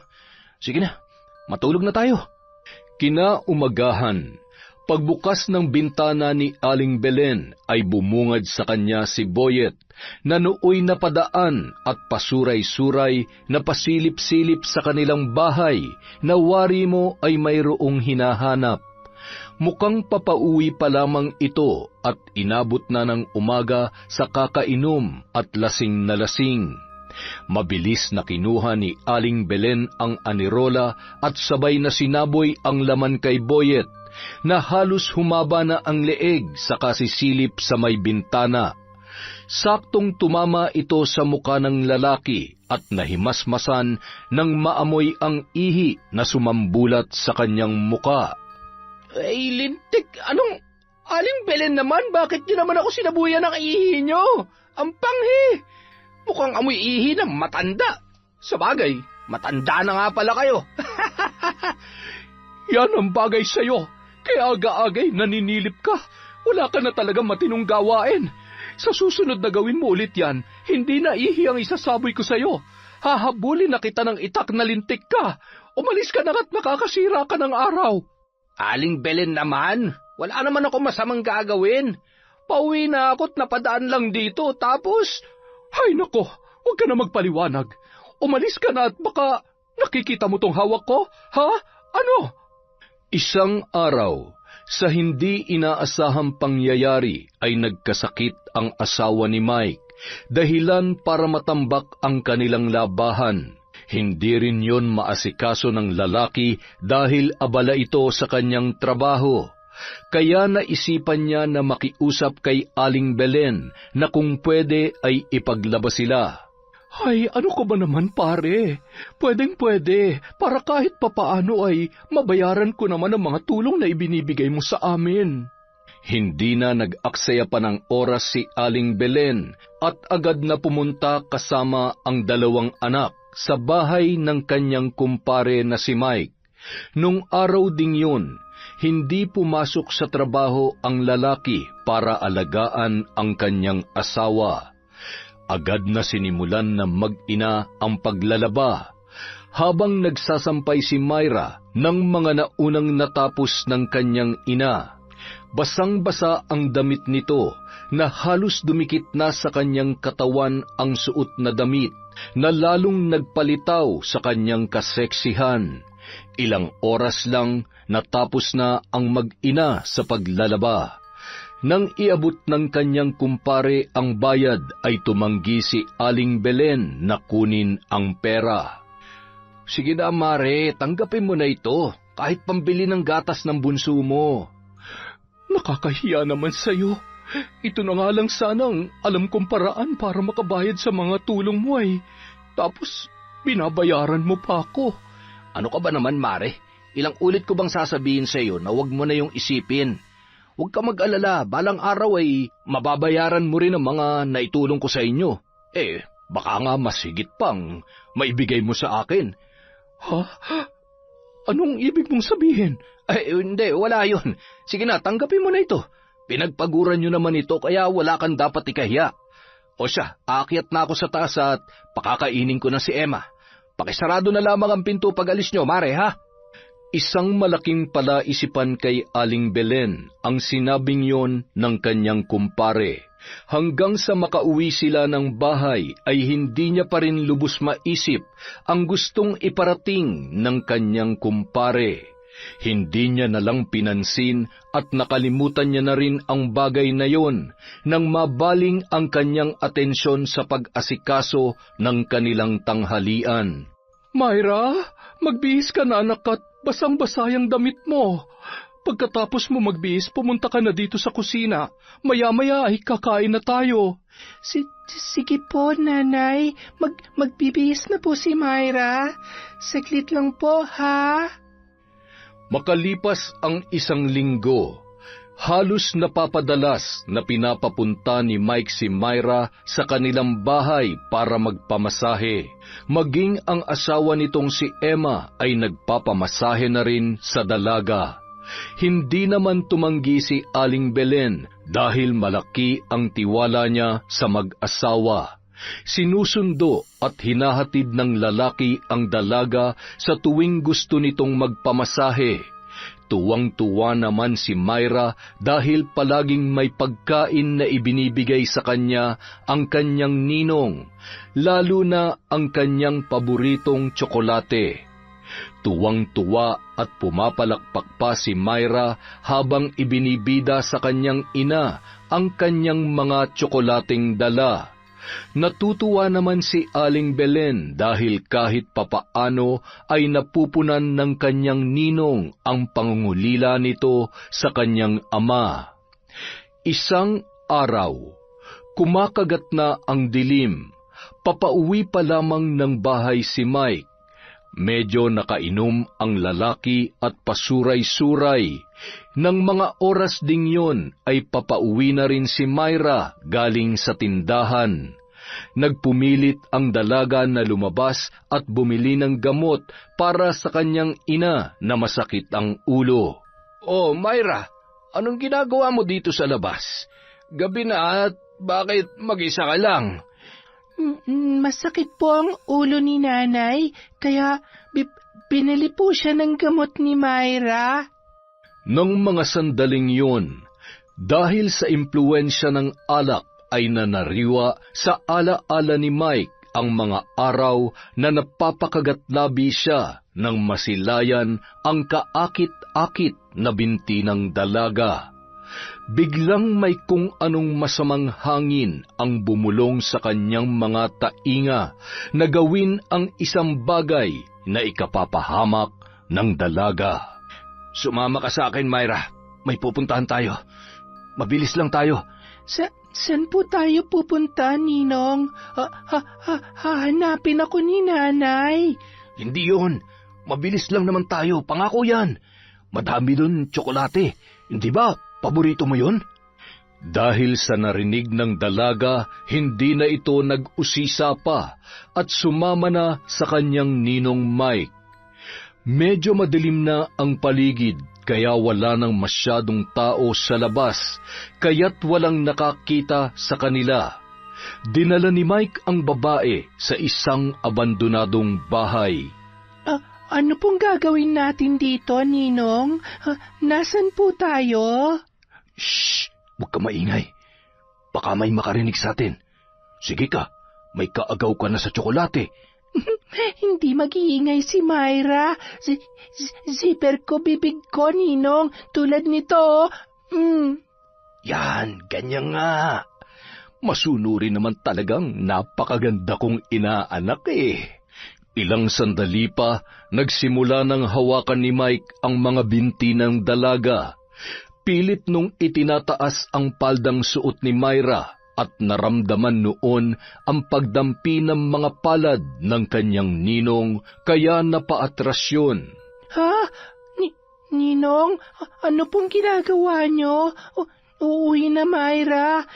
Sige na, matulog na tayo. Kinaumagahan, Pagbukas ng bintana ni Aling Belen ay bumungad sa kanya si Boyet, na nooy napadaan at pasuray-suray na pasilip-silip sa kanilang bahay, na wari mo ay mayroong hinahanap. Mukhang papauwi pa lamang ito at inabot na ng umaga sa kakainom at lasing na lasing. Mabilis na kinuha ni Aling Belen ang anirola at sabay na sinaboy ang laman kay Boyet, na halos humaba na ang leeg sa kasisilip sa may bintana. Saktong tumama ito sa muka ng lalaki at nahimasmasan nang maamoy ang ihi na sumambulat sa kanyang muka. Ay, lintik, anong... Aling Belen naman, bakit niyo naman ako sinabuyan ng ihi niyo? Ang panghi! Mukhang amoy ihi ng matanda. Sabagay, matanda na nga pala kayo. Yan ang bagay sa'yo. Kaya aga-agay naninilip ka. Wala ka na talagang matinong gawain. Sa susunod na gawin mo ulit yan, hindi na ihi ang isasaboy ko sa'yo. Hahabulin na kita ng itak na lintik ka. Umalis ka na at makakasira ka ng araw. Aling Belen naman, wala naman ako masamang gagawin. Pauwi na ako't napadaan lang dito, tapos... Hay nako, huwag ka na magpaliwanag. Umalis ka na at baka nakikita mo tong hawak ko, ha? Ano? Isang araw, sa hindi inaasahang pangyayari ay nagkasakit ang asawa ni Mike, dahilan para matambak ang kanilang labahan. Hindi rin yon maasikaso ng lalaki dahil abala ito sa kanyang trabaho. Kaya naisipan niya na makiusap kay Aling Belen na kung pwede ay ipaglaba sila. Ay, ano ko ba naman pare? Pwedeng-pwede, para kahit papaano ay mabayaran ko naman ang mga tulong na ibinibigay mo sa amin. Hindi na nag-aksaya pa ng oras si Aling Belen at agad na pumunta kasama ang dalawang anak sa bahay ng kanyang kumpare na si Mike. Nung araw ding yun, hindi pumasok sa trabaho ang lalaki para alagaan ang kanyang asawa. Agad na sinimulan na mag-ina ang paglalaba, habang nagsasampay si Myra ng mga naunang natapos ng kanyang ina. Basang-basa ang damit nito na halos dumikit na sa kanyang katawan ang suot na damit na lalong nagpalitaw sa kanyang kaseksihan. Ilang oras lang natapos na ang mag-ina sa paglalaba. Nang iabot ng kanyang kumpare ang bayad ay tumanggi si Aling Belen na kunin ang pera. Sige na, Mare, tanggapin mo na ito, kahit pambili ng gatas ng bunso mo. Nakakahiya naman sa'yo. Ito na nga lang sana ang alam kong paraan para makabayad sa mga tulong mo ay. Tapos, binabayaran mo pa ako. Ano ka ba naman, Mare? Ilang ulit ko bang sasabihin sa iyo na huwag mo na yung isipin? Huwag ka mag-alala, balang araw ay mababayaran mo rin ang mga naitulong ko sa inyo. Baka nga mas higit pang maibigay mo sa akin. Ha? Anong ibig mong sabihin? Hindi, wala yun. Sige na, tanggapin mo na ito. Pinagpaguran nyo naman ito kaya wala kang dapat ikahiya. O siya, aakyat na ako sa taas at pakakainin ko na si Emma. Pakisarado na lamang ang pinto pag alis nyo, Mare, ha? Isang malaking palaisipan kay Aling Belen ang sinabing yon ng kanyang kumpare. Hanggang sa makauwi sila ng bahay ay hindi niya pa rin lubos maisip ang gustong iparating ng kanyang kumpare. Hindi niya nalang pinansin at nakalimutan niya na rin ang bagay na yon nang mabaling ang kanyang atensyon sa pag-asikaso ng kanilang tanghalian. Myra, magbihis ka na anak at basang-basa yung damit mo. Pagkatapos mo magbihis, pumunta ka na dito sa kusina. Maya-maya ay kakain na tayo. Sige po, nanay. Magbibihis na po si Myra. Saglit lang po, ha? Makalipas ang isang linggo, halos napapadalas na pinapapunta ni Mike si Myra sa kanilang bahay para magpamasahe. Maging ang asawa nitong si Emma ay nagpapamasahe na rin sa dalaga. Hindi naman tumanggi si Aling Belen dahil malaki ang tiwala niya sa mag-asawa. Sinusundo at hinahatid ng lalaki ang dalaga sa tuwing gusto nitong magpamasahe. Tuwang-tuwa naman si Myra dahil palaging may pagkain na ibinibigay sa kanya ang kanyang ninong, lalo na ang kanyang paboritong tsokolate. Tuwang-tuwa at pumapalakpak pa si Myra habang ibinibida sa kanyang ina ang kanyang mga tsokolating dala. Natutuwa naman si Aling Belen dahil kahit papaano ay napupunan ng kanyang ninong ang pangungulila nito sa kanyang ama. Isang araw, kumakagat na ang dilim. Papauwi pa lamang ng bahay si Mike. Medyo nakainom ang lalaki at pasuray-suray. Nang mga oras ding yon ay papauwi na rin si Myra galing sa tindahan. Nagpumilit ang dalaga na lumabas at bumili ng gamot para sa kanyang ina na masakit ang ulo. Oh, Myra, anong ginagawa mo dito sa labas? Gabi na at bakit mag-isa ka lang? Masakit po ang ulo ni nanay, kaya binili po siya ng gamot ni Myra. Nang mga sandaling yun, dahil sa impluensya ng alak ay nanariwa sa ala-ala ni Mike ang mga araw na napapakagat-labi siya nang masilayan ang kaakit-akit na binti ng dalaga. Biglang may kung anong masamang hangin ang bumulong sa kanyang mga tainga na gawin ang isang bagay na ikapapahamak ng dalaga. Sumama ka sa akin, Myra. May pupuntahan tayo. Mabilis lang tayo. Saan po tayo pupunta, Ninong? Hahanapin ako ni nanay. Hindi yun. Mabilis lang naman tayo. Pangako yan. Madami dun tsokolate. Hindi ba? Paborito mo yun? Dahil sa narinig ng dalaga, hindi na ito nag-usisa pa at sumama na sa kanyang ninong Mike. Medyo madilim na ang paligid kaya wala nang masyadong tao sa labas, kaya't walang nakakita sa kanila. Dinala ni Mike ang babae sa isang abandonadong bahay. Ano pong gagawin natin dito, Ninong? Nasaan po tayo? Shh! Huwag ka maingay. Baka may makarinig sa atin. Sige ka, may kaagaw ka na sa tsokolate. Hindi mag-iingay si Myra. Zipper ko bibig ko, Ninong. Tulad nito. Yan, ganyan nga. Masunurin naman talagang napakaganda kong inaanak eh. Ilang sandali pa, nagsimula ng hawakan ni Mike ang mga binti ng dalaga. Pilit nung itinataas ang paldang suot ni Myra at naramdaman noon ang pagdampi ng mga palad ng kanyang ninong kaya napaatras yun. Ha? Ninong, ano pong ginagawa niyo? Uuwi na, Myra.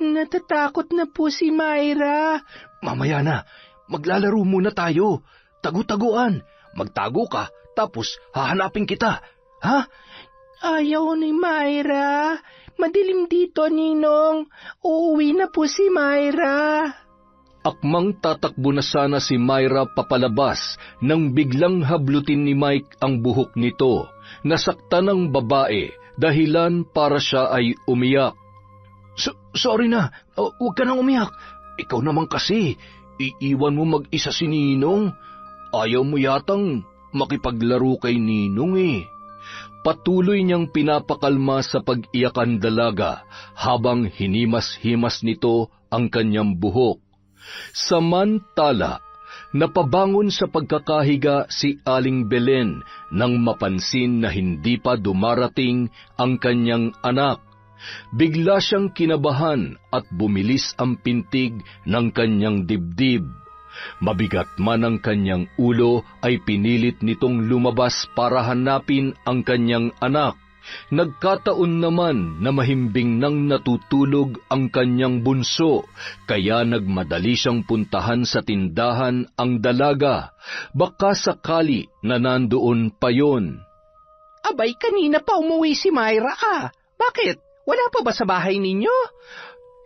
Natatakot na po si Myra. Mamaya na, maglalaro muna tayo. Tagu-taguan. Magtago ka, tapos hahanapin kita. Ha? Ayaw ni Myra. Madilim dito, Ninong. Uuwi na po si Myra. Akmang tatakbo na sana si Myra papalabas nang biglang hablutin ni Mike ang buhok nito. Nasaktan ng babae, dahilan para siya ay umiyak. Sorry na, huwag ka nang umiyak. Ikaw naman kasi, iiwan mo mag-isa si Ninong. Ayaw mo yatang makipaglaro kay Ninong eh. Patuloy niyang pinapakalma sa pag-iyakan dalaga habang hinimas-himas nito ang kanyang buhok. Samantala, napabangon sa pagkakahiga si Aling Belen nang mapansin na hindi pa dumarating ang kanyang anak. Bigla siyang kinabahan at bumilis ang pintig ng kanyang dibdib. Mabigat man ang kanyang ulo ay pinilit nitong lumabas para hanapin ang kanyang anak. Nagkataon naman na mahimbing nang natutulog ang kanyang bunso, kaya nagmadali siyang puntahan sa tindahan ang dalaga. Baka sakali na nandoon pa yon. Abay, kanina pa umuwi si Myra. Bakit? Wala pa ba sa bahay ninyo?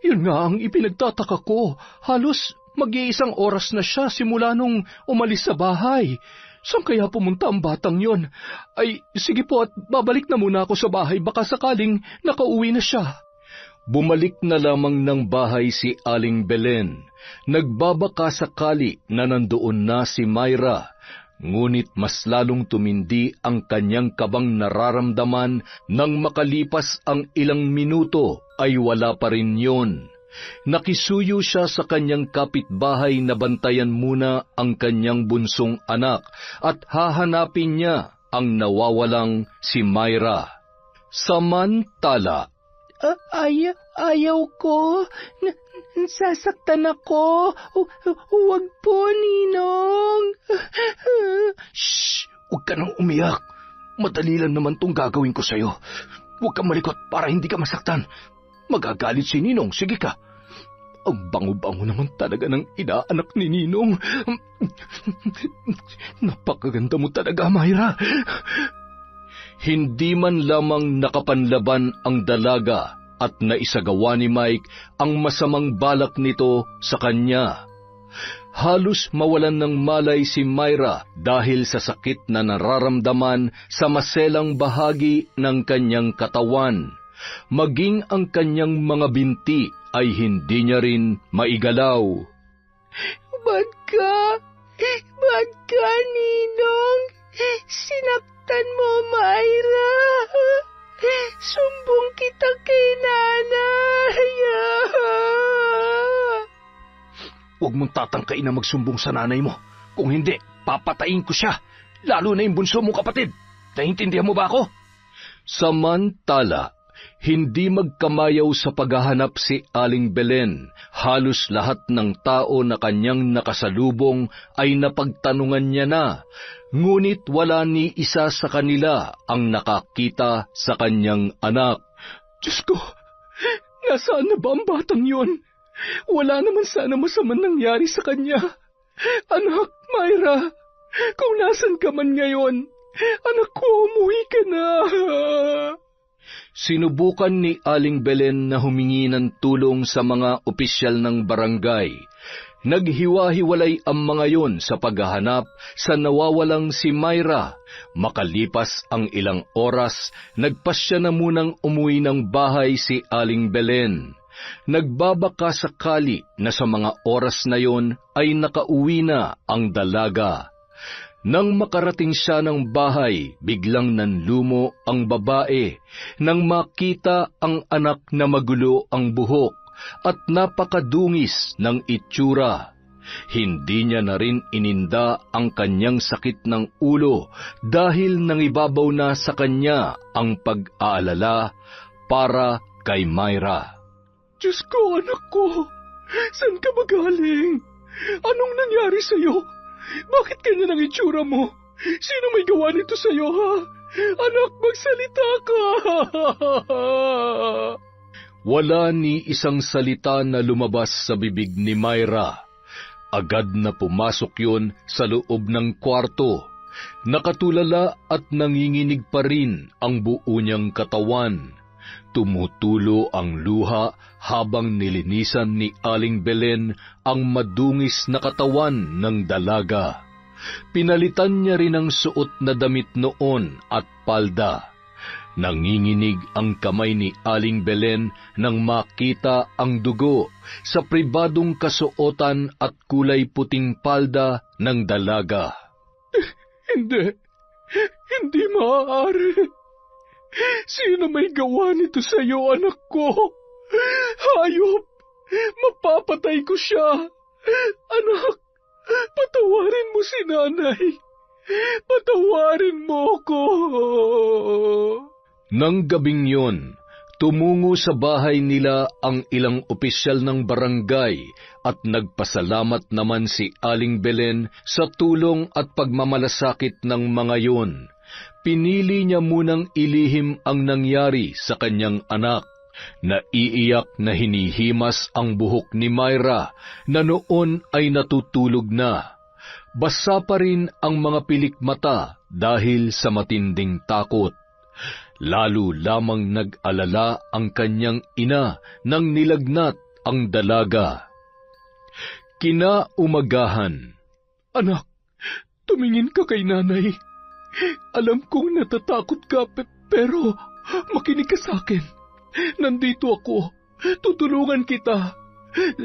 Yun nga ang ipinagtataka ko. Halos mag-iisang oras na siya simula nung umalis sa bahay. Saan kaya pumunta ang batang yon? Ay, sige po at babalik na muna ako sa bahay, baka sakaling nakauwi na siya. Bumalik na lamang ng bahay si Aling Belen. Nagbabaka sakali na nandoon na si Myra. Ngunit mas lalong tumindi ang kanyang kabang nararamdaman nang makalipas ang ilang minuto ay wala pa rin yon. Nakisuyo siya sa kanyang kapitbahay na bantayan muna ang kanyang bunsong anak at hahanapin niya ang nawawalang si Myra. Samantala, Ayaw ko. Sasaktan ako. Huwag po, Ninong. Shh! Huwag ka nang umiyak. Madali lang naman tong gagawin ko sa'yo. Huwag kang malikot para hindi ka masaktan. Magagalit si Ninong, sige ka. Ang bango-bango naman talaga ng inaanak ni Ninong. Napakaganda mo talaga, Myra. hindi man lamang nakapanlaban ang dalaga at naisagawa ni Mike ang masamang balak nito sa kanya. Halos mawalan ng malay si Myra dahil sa sakit na nararamdaman sa maselang bahagi ng kanyang katawan. Maging ang kanyang mga binti ay hindi niya rin maigalaw. Bagka, Ninong. Sinaktan mo, Myra. Sumbong kita kay nanay. Huwag mong tatangkain na magsumbong sa nanay mo. Kung hindi, papatayin ko siya. Lalo na yung bunso mong kapatid. Naintindihan mo ba ako? Samantala, hindi magkamayaw sa paghahanap si Aling Belen. Halos lahat ng tao na kanyang nakasalubong ay napagtanungan niya na. Ngunit wala ni isa sa kanila ang nakakita sa kanyang anak. Diyos ko, nasaan na ba ang batang yon? Wala naman sana masamang nangyari sa kanya. Anak, Myra, kung nasan ka man ngayon, anak ko, umuwi ka na. Sinubukan ni Aling Belen na humingi ng tulong sa mga opisyal ng barangay. Naghiwa-hiwalay ang mga yon sa paghahanap sa nawawalang si Myra. Makalipas ang ilang oras, nagpasya na munang umuwi ng bahay si Aling Belen. Nagbabaka sakali na sa mga oras na yon ay nakauwi na ang dalaga. Nang makarating siya ng bahay, biglang nanlumo ang babae nang makita ang anak na magulo ang buhok at napakadungis ng itsura. Hindi niya na rin ininda ang kanyang sakit ng ulo dahil nangibabaw na sa kanya ang pag-aalala para kay Myra. Diyos ko, anak ko, saan ka magaling? Anong nangyari sa'yo? Bakit ganyan ang itsura mo? Sino may gawa nito sa'yo, ha? Anak, magsalita ka! Wala ni isang salita na lumabas sa bibig ni Myra. Agad na pumasok yun sa loob ng kwarto. Nakatulala at nanginginig pa rin ang buo niyang katawan. Tumutulo ang luha habang nilinisan ni Aling Belen ang madungis na katawan ng dalaga. Pinalitan niya rin ang suot na damit noon at palda. Nanginginig ang kamay ni Aling Belen nang makita ang dugo sa pribadong kasuotan at kulay puting palda ng dalaga. Hindi maaari. Sino may gawa nito sa'yo, anak ko? Hayop! Mapapatay ko siya! Anak, patawarin mo si nanay! Patawarin mo ko! Nang gabing yon, tumungo sa bahay nila ang ilang opisyal ng barangay at nagpasalamat naman si Aling Belen sa tulong at pagmamalasakit ng mga yon. Pinili niya munang ilihim ang nangyari sa kanyang anak. Naiiyak na hinihimas ang buhok ni Myra na noon ay natutulog na. Basa pa rin ang mga pilik mata dahil sa matinding takot. Lalo lamang nag-alala ang kanyang ina nang nilagnat ang dalaga. Kinaumagahan. Anak, tumingin ka kay nanay. Alam kong natatakot ka, pero makinig ka sa akin. Nandito ako. Tutulungan kita.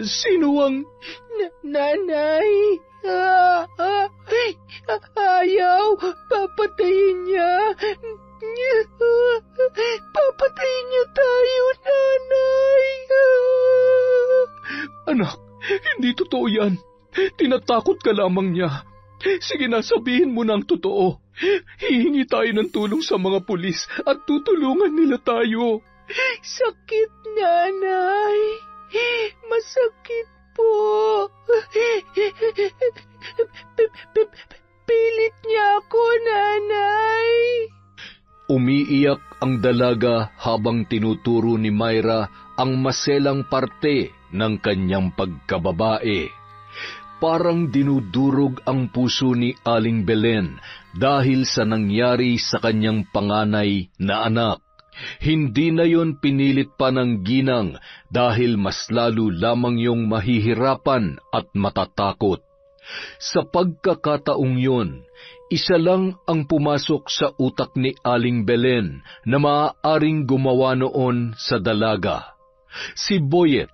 Sino ang... Nanay! Ayaw! Papatayin niya! Papatayin niya tayo, nanay! Anak, hindi totoo yan. Tinatakot ka lamang niya. Sige na, sabihin mo na ang totoo. Hihingi tayo ng tulong sa mga pulis at tutulungan nila tayo. Sakit, nanay! Masakit po! Pilit niya ako, nanay! Umiiyak ang dalaga habang tinuturo ni Myra ang maselang parte ng kanyang pagkababae. Parang dinudurog ang puso ni Aling Belen dahil sa nangyari sa kanyang panganay na anak. Hindi na yon pinilit pa ng ginang dahil mas lalo lamang yung mahihirapan at matatakot. Sa pagkakataong yon, isa lang ang pumasok sa utak ni Aling Belen na maaaring gumawa noon sa dalaga. Si Boyet,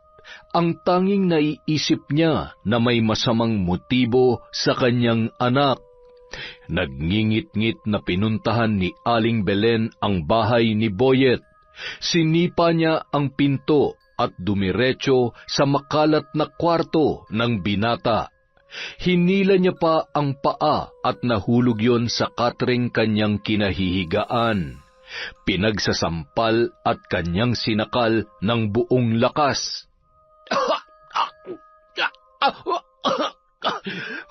ang tanging naiisip niya na may masamang motibo sa kanyang anak. Nagngingit-ngit na pinuntahan ni Aling Belen ang bahay ni Boyet. Sinipa niya ang pinto at dumiretso sa makalat na kwarto ng binata. Hinila niya pa ang paa at nahulog yon sa katring kanyang kinahihigaan. Pinagsasampal at kanyang sinakal ng buong lakas.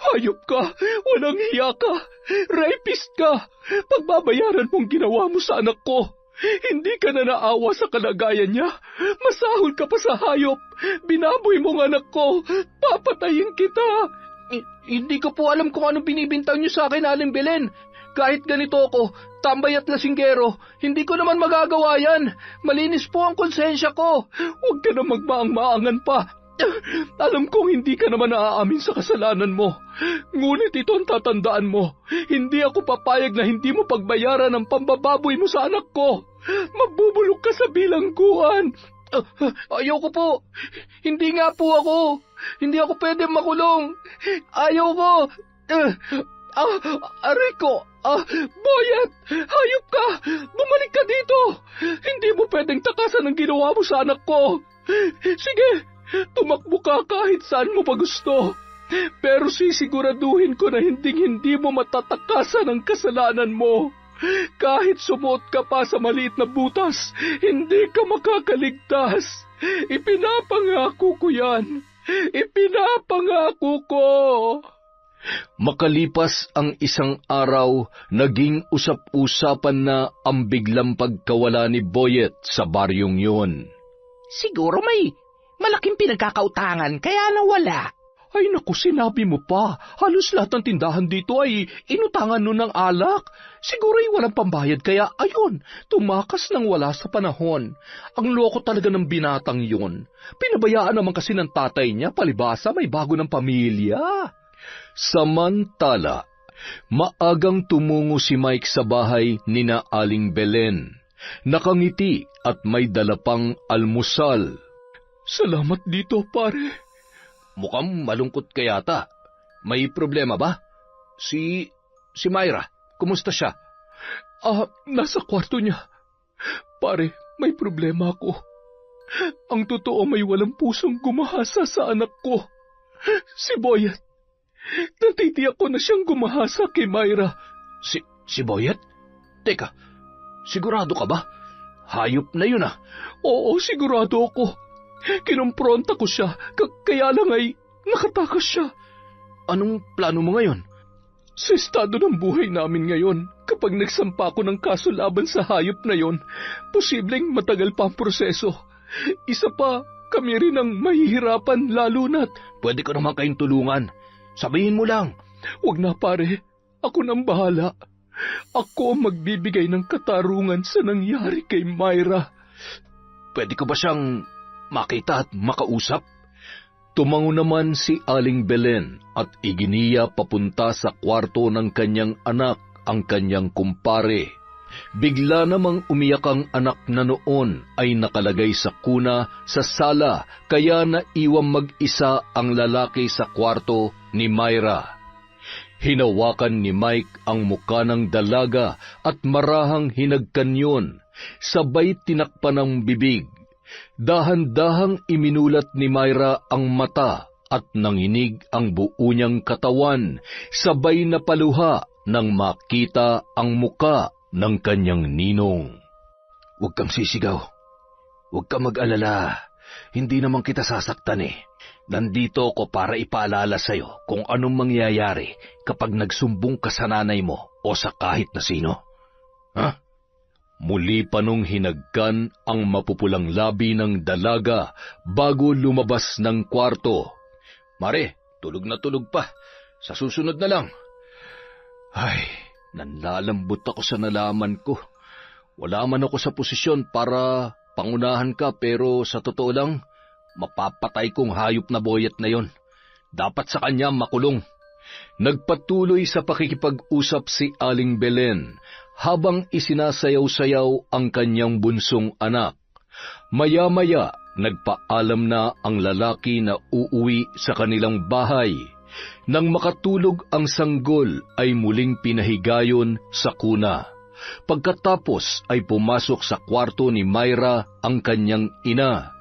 Hayop ka! Walang hiya ka! Rapist ka! Pagbabayaran mong ginawa mo sa anak ko! Hindi ka na naawa sa kalagayan niya! Masahol ka pa sa hayop! Binaboy mong anak ko! Papatayin kita! Hindi ko po alam kung anong binibintang niyo sa akin, Aling Belen. Kahit ganito ako, tambay at lasinggero, hindi ko naman magagawa yan. Malinis po ang konsensya ko. Huwag ka na magmaang-maangan pa. Alam kong hindi ka naman naaamin sa kasalanan mo. Ngunit ito ang tatandaan mo. Hindi ako papayag na hindi mo pagbayaran ang pambababoy mo sa anak ko. Mabubulok ka sa bilangguan. Ayoko po. Hindi nga po ako. Hindi ako pwede makulong. Ayoko. Aray ko. Boyet, hayop ka. Bumalik ka dito. Hindi mo pwedeng takasan ang ginawa mo sa anak ko. Sige, tumakbo ka kahit saan mo pa gusto. Pero sisiguraduhin ko na hindi mo matatakasan ang kasalanan mo. Kahit sumuot ka pa sa maliit na butas, hindi ka makakaligtas. Ipinapangako ko yan. Ipinapangako ko. Makalipas ang isang araw, naging usap-usapan na ang biglang pagkawala ni Boyet sa baryong yun. Siguro may malaking pinagkakautangan kaya nawala. Ay naku, sinabi mo pa. Halos lahat ng tindahan dito ay inutangan nun ng alak. Siguro ay walang pambayad kaya ayun, tumakas nang wala sa panahon. Ang loko talaga ng binatang yun. Pinabayaan naman kasi ng tatay niya, palibasa may bago ng pamilya. Samantala, maagang tumungo si Mike sa bahay ni na Aling Belen. Nakangiti at may dala pang almusal. Salamat dito, pare. Mukhang malungkot ka yata. May problema ba? Si Myra, kumusta siya? Nasa kwarto niya. Pare, may problema ako. Ang totoo may walang pusong gumahasa sa anak ko. Si Boyet. Natitiyak ko na siyang gumahasa kay Myra. Si Boyet? Teka, sigurado ka ba? Hayop na yun ah. Oo, sigurado ako. Kinumpronta ko siya, kaya lang ay nakatakas siya. Anong plano mo ngayon? Sa estado ng buhay namin ngayon, kapag nagsampa ko ng kaso laban sa hayop na yon, posibleng matagal pa ang proseso. Isa pa, kami rin ang mahihirapan lalo na't... Pwede ko naman kayong tulungan. Sabihin mo lang. Huwag na pare, ako nang bahala. Ako ang magbibigay ng katarungan sa nangyari kay Myra. Pwede ko ba siyang makita at makausap? Tumango naman si Aling Belen at iginiya papunta sa kwarto ng kanyang anak ang kanyang kumpare. Bigla namang umiyak ang anak na noon ay nakalagay sa kuna sa sala, kaya naiwang mag-isa ang lalaki sa kwarto ni Myra. Hinawakan ni Mike ang muka ng dalaga at marahang hinagkan yun, sabay tinakpan ng bibig. Dahan-dahang iminulat ni Myra ang mata at nanginig ang buo niyang katawan, sabay na paluha nang makita ang muka ng kanyang ninong. Huwag kang sisigaw. Huwag kang mag-alala. Hindi naman kita sasaktan eh. Nandito ako para ipaalala sa'yo kung anong mangyayari kapag nagsumbong ka sa nanay mo o sa kahit na sino. Ha? Muli pa nung hinagkan ang mapupulang labi ng dalaga bago lumabas ng kwarto. Mare, tulog na tulog pa. Sa susunod na lang. Ay, nanlalambot ako sa nalaman ko. Wala man ako sa posisyon para pangunahan ka, pero sa totoo lang, mapapatay kong hayop na boyet na yon. Dapat sa kanya makulong. Nagpatuloy sa pakikipag-usap si Aling Belen habang isinasayaw-sayaw ang kanyang bunsong anak. Maya-maya, nagpaalam na ang lalaki na uuwi sa kanilang bahay. Nang makatulog ang sanggol ay muling pinahigayon sa kuna. Pagkatapos ay pumasok sa kwarto ni Myra ang kanyang ina.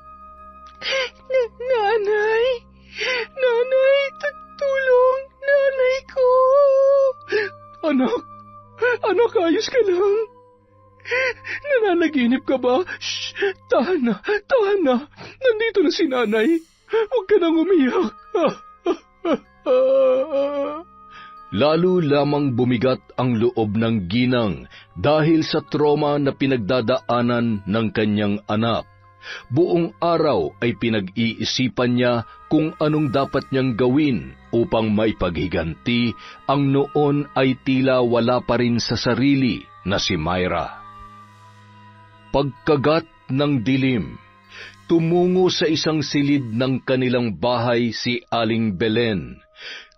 Nanay! Nanay! Tulong! Nanay ko! Anak, ayos ka lang? Nananaginip ka ba? Shh! Tahan na! Nandito na si nanay. Huwag ka nang umiyak. Lalo lamang bumigat ang loob ng ginang dahil sa trauma na pinagdadaanan ng kanyang anak. Buong araw ay pinag-iisipan niya kung anong dapat niyang gawin upang maipaghiganti ang noon ay tila wala pa rin sa sarili na si Myra. Pagkagat ng dilim, tumungo sa isang silid ng kanilang bahay si Aling Belen,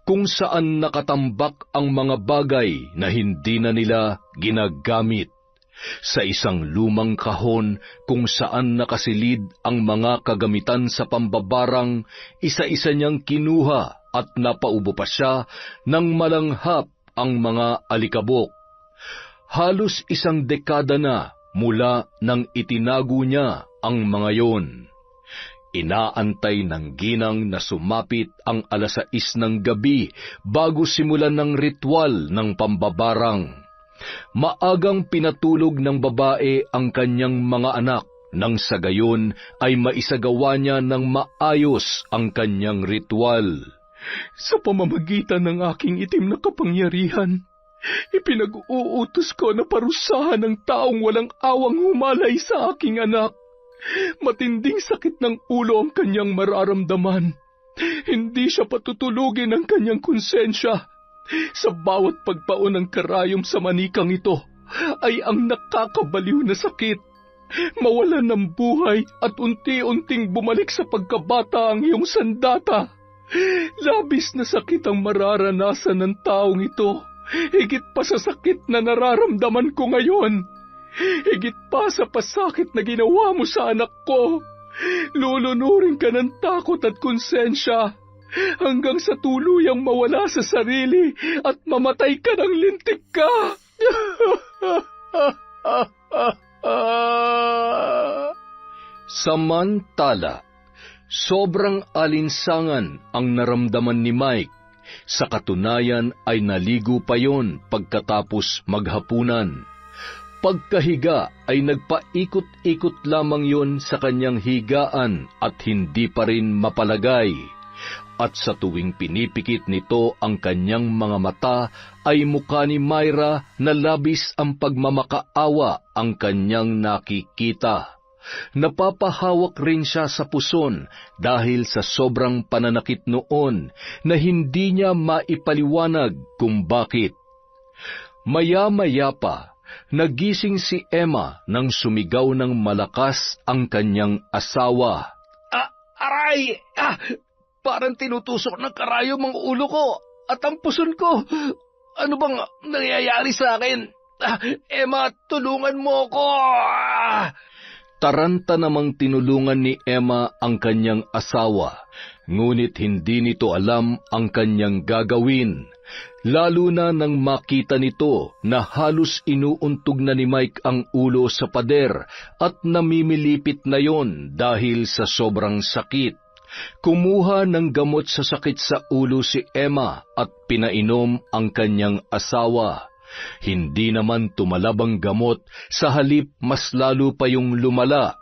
kung saan nakatambak ang mga bagay na hindi na nila ginagamit. Sa isang lumang kahon kung saan nakasilid ang mga kagamitan sa pambabarang, isa-isa niyang kinuha at napaubo pa siya nang malanghap ang mga alikabok. Halos 1 dekada na mula nang itinago niya ang mga yon. Inaantay ng ginang na sumapit ang 6:00 ng gabi bago simulan ng ritual ng pambabarang. Maagang pinatulog ng babae ang kanyang mga anak nang sa gayon ay maisagawa niya ng maayos ang kanyang ritual. Sa pamamagitan ng aking itim na kapangyarihan, ipinag-uutos ko na parusahan ng taong walang awang humalay sa aking anak. Matinding sakit ng ulo ang kanyang mararamdaman. Hindi siya patutulugin ng kanyang konsensya. Sa bawat pagpaon ng karayom sa manikang ito ay ang nakakabaliw na sakit. Mawalan ng buhay at unti-unting bumalik sa pagkabata ang iyong sandata. Labis na sakit ang mararanasan ng taong ito, higit pa sa sakit na nararamdaman ko ngayon. Higit pa sa pasakit na ginawa mo sa anak ko. Lulunurin ka ng takot at konsensya hanggang sa tuluyang mawala sa sarili at mamatay ka ng lintik ka. Samantala, sobrang alinsangan ang naramdaman ni Mike. Sa katunayan ay naligo pa yon pagkatapos maghapunan. Pagkahiga ay nagpaikot-ikot lamang yon sa kanyang higaan at hindi pa rin mapalagay. At sa tuwing pinipikit nito ang kanyang mga mata, ay mukha ni Myra na labis ang pagmamakaawa ang kanyang nakikita. Napapahawak rin siya sa puson dahil sa sobrang pananakit noon na hindi niya maipaliwanag kung bakit. Maya-maya pa, nagising si Emma nang sumigaw ng malakas ang kanyang asawa. Aray! Parang tinutusok ng karayom ang ulo ko at ang puson ko. Ano bang nangyayari sa akin? Emma, tulungan mo ko! Taranta namang tinulungan ni Emma ang kanyang asawa, ngunit hindi nito alam ang kanyang gagawin, lalo na nang makita nito na halos inuuntog na ni Mike ang ulo sa pader at namimilipit na yon dahil sa sobrang sakit. Kumuha ng gamot sa sakit sa ulo si Emma at pinainom ang kanyang asawa. Hindi naman tumalab ang gamot, sa halip mas lalo pa yung lumala.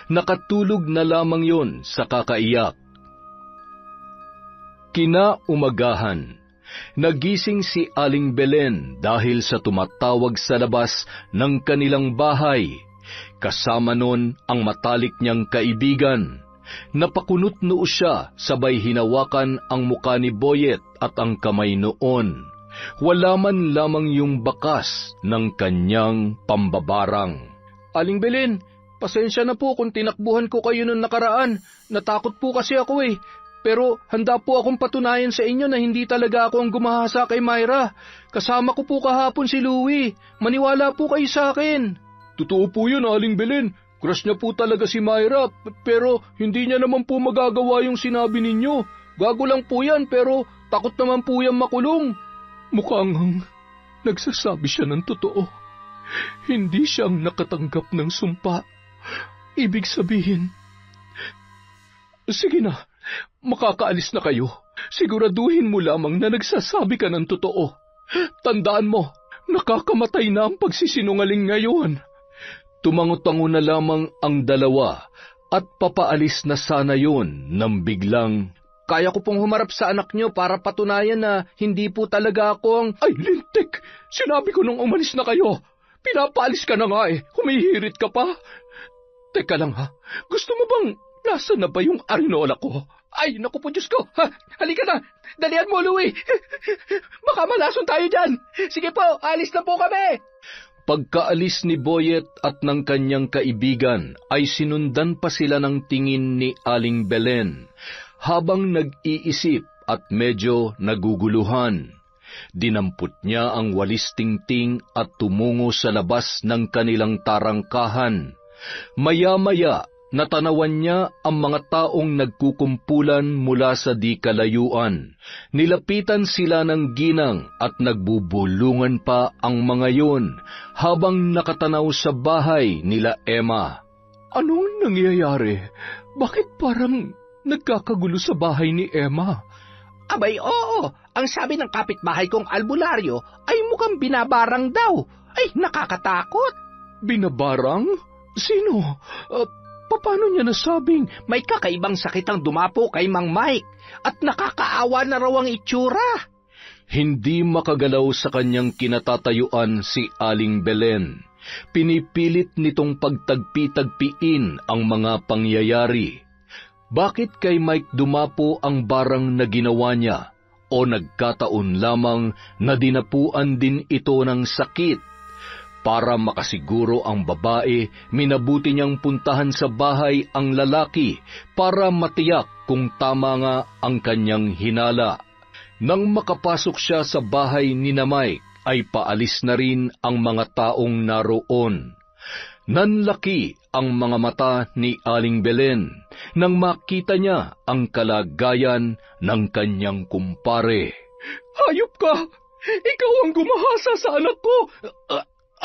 Nakatulog na lamang yon sa kakaiyak. Kinaumagahan, nagising si Aling Belen dahil sa tumatawag sa labas ng kanilang bahay. Kasama nun ang matalik niyang kaibigan. Napakunot noo siya, sabay hinawakan ang muka ni Boyet at ang kamay noon. Wala man lamang yung bakas ng kanyang pambabarang. Aling Belen, pasensya na po kung tinakbuhan ko kayo noong nakaraan. Natakot po kasi ako eh. Pero handa po akong patunayan sa inyo na hindi talaga ako ang gumahasa kay Myra. Kasama ko po kahapon si Louie. Maniwala po kayo sa akin. Totoo po yun, Aling Belen. Crush niya po talaga si Myra, pero hindi niya naman po magagawa yung sinabi ninyo. Gago lang po yan, pero takot naman po yan makulong. Mukhang nagsasabi siya ng totoo. Hindi siyang nakatanggap ng sumpa. Ibig sabihin, sige na, makakaalis na kayo. Siguraduhin mo lamang na nagsasabi ka ng totoo. Tandaan mo, nakakamatay na ang pagsisinungaling ngayon. Tumango-tango na lamang ang dalawa at papaalis na sana yun nang biglang, kaya ko pong humarap sa anak niyo para patunayan na hindi po talaga ako ang... Ay, lintik! Sinabi ko nung umalis na kayo. Pinapaalis ka na nga eh. Humihirit ka pa. Teka lang ha. Gusto mo bang nasa na ba yung arinola ko? Ay, naku po Diyos ko. Ha, halika na. Dalian mo, Louie. Baka malason tayo dyan. Sige po, alis na po kami. pagkaalis ni Boyet at ng kanyang kaibigan ay sinundan pa sila ng tingin ni Aling Belen habang nag-iisip at medyo naguguluhan. Dinampot niya ang walis tingting at tumungo sa labas ng kanilang tarangkahan. Maya-maya, natanawan niya ang mga taong nagkukumpulan mula sa di kalayuan. Nilapitan sila ng ginang at nagbubulungan pa ang mga yun habang nakatanaw sa bahay nila Emma. Anong nangyayari? Bakit parang nagkakagulo sa bahay ni Emma? Abay, oo. Ang sabi ng kapitbahay kong albularyo ay mukhang binabarang daw. Ay, nakakatakot. Binabarang? Sino? Paano niya nasabing may kakaibang sakit ang dumapo kay Mang Mike at nakakaawa na raw ang itsura? Hindi makagalaw sa kanyang kinatatayuan si Aling Belen. Pinipilit nitong pagtagpi-tagpiin ang mga pangyayari. Bakit kay Mike dumapo ang barang na ginawa niya? O nagkataon lamang na dinapuan din ito ng sakit? Para makasiguro ang babae, minabuti niyang puntahan sa bahay ang lalaki para matiyak kung tama nga ang kanyang hinala. Nang makapasok siya sa bahay ni Mike, ay paalis na rin ang mga taong naroon. Nanlaki ang mga mata ni Aling Belen nang makita niya ang kalagayan ng kanyang kumpare. Hayop ka! Ikaw ang gumahasa sa anak ko!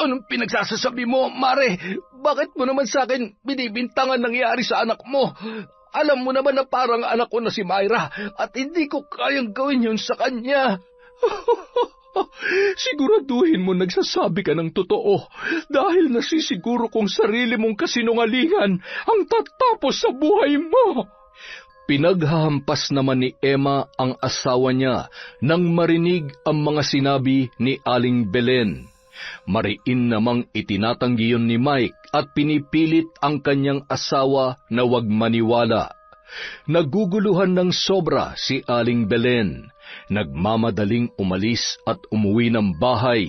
Anong pinagsasasabi mo, Mare? Bakit mo naman sa akin binibintangan nangyari sa anak mo? Alam mo naman na parang anak ko na si Myra at hindi ko kayang gawin yun sa kanya. Siguraduhin mo nagsasabi ka ng totoo dahil nasisiguro kong sarili mong kasinungalingan ang tatapos sa buhay mo. Pinaghahampas naman ni Emma ang asawa niya nang marinig ang mga sinabi ni Aling Belen. Mariin namang itinatanggi yun ni Mike at pinipilit ang kanyang asawa na wag maniwala. Naguguluhan ng sobra si Aling Belen. Nagmamadaling umalis at umuwi ng bahay.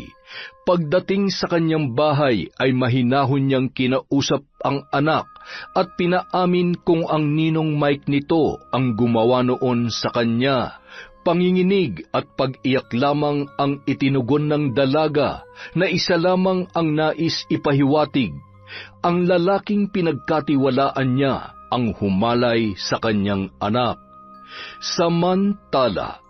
Pagdating sa kanyang bahay ay mahinahon niyang kinausap ang anak at pinaamin kung ang ninong Mike nito ang gumawa noon sa kanya. Panginginig at pag-iyak lamang ang itinugon ng dalaga na isa lamang ang nais ipahiwatig. Ang lalaking pinagkatiwalaan niya ang humalay sa kanyang anak. Samantala,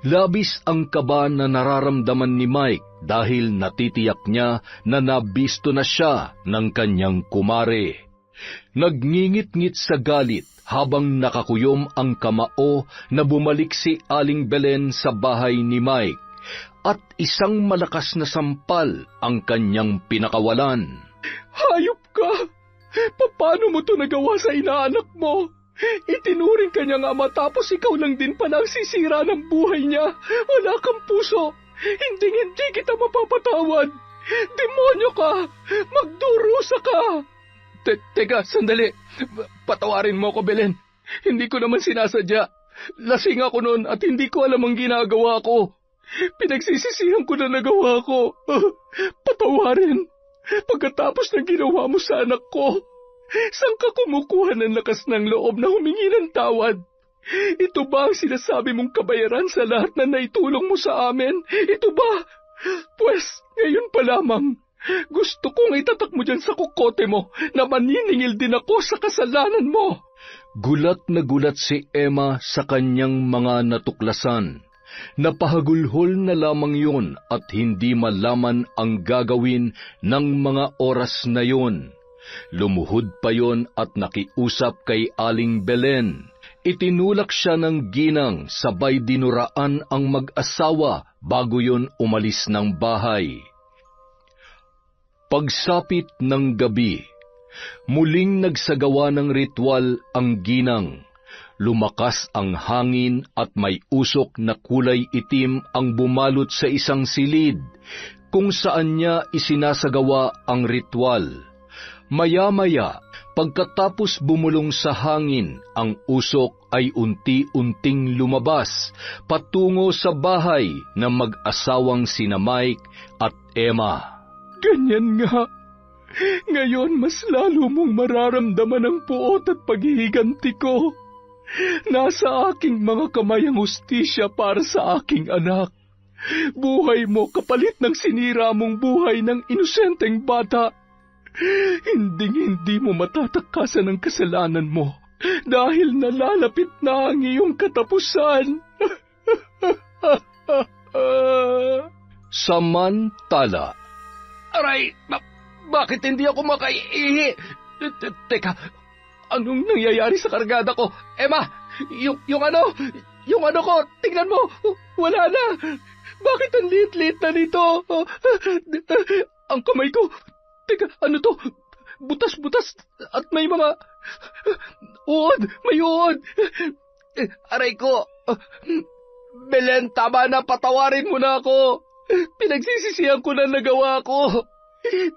labis ang kaba na nararamdaman ni Mike dahil natitiyak niya na nabisto na siya ng kanyang kumare. Nagngingit-ngit sa galit habang nakakuyom ang kamao na bumalik si Aling Belen sa bahay ni Mike at isang malakas na sampal ang kanyang pinakawalan. Hayop ka! Paano mo to nagawa sa inaanak mo? Itinuring ka niyang ama tapos ikaw lang din pala ang sisira ng buhay niya. Wala kang puso. Hindi kita mapapatawad. Demonyo ka! Magdurusa ka! Teka, sandali. Patawarin mo ko, Belen. Hindi ko naman sinasadya. Lasing ako noon at hindi ko alam ang ginagawa ko. Pinagsisisihan ko na nagawa ko. Patawarin. Pagkatapos ng ginawa mo sa anak ko, saan ka kumukuha ng lakas ng loob na humingi ng tawad? Ito ba ang sinasabi mong kabayaran sa lahat na naitulong mo sa amin? Ito ba? Pwes, ngayon pa lamang. Gusto kong itatak mo dyan sa kukote mo na maniningil din ako sa kasalanan mo. Gulat na gulat si Emma sa kanyang mga natuklasan. Napahagulhol na lamang yun at hindi malaman ang gagawin ng mga oras na yun. Lumuhod pa yon at nakiusap kay Aling Belen. Itinulak siya ng ginang sabay dinuraan ang mag-asawa bago yon umalis ng bahay. Pagsapit ng gabi, muling nagsagawa ng ritual ang ginang. Lumakas ang hangin at may usok na kulay itim ang bumalot sa isang silid kung saan niya isinasagawa ang ritual. Maya-maya, pagkatapos bumulong sa hangin, ang usok ay unti-unting lumabas patungo sa bahay ng mag-asawang sina Mike at Emma. Ganyan nga. Ngayon mas lalo mong mararamdaman ang puot at paghihiganti ko. Nasa aking mga kamay ang hustisya para sa aking anak. Buhay mo kapalit ng sinira mong buhay ng inosenteng bata. Hindi mo matatakasan ang kasalanan mo dahil nalalapit na ang iyong katapusan. Samantala, Aray, bakit hindi ako makaihi? Teka, anong nangyayari sa kargada ko? Emma, yung ano ko, tingnan mo, wala na. Bakit ang liit-liit na nito? Ang kamay ko, teka, ano to? Butas-butas at may mga uod, may uod. Aray ko, Belen, tama na, patawarin mo na ako. Pinagsisisihan ko na nagawa ko.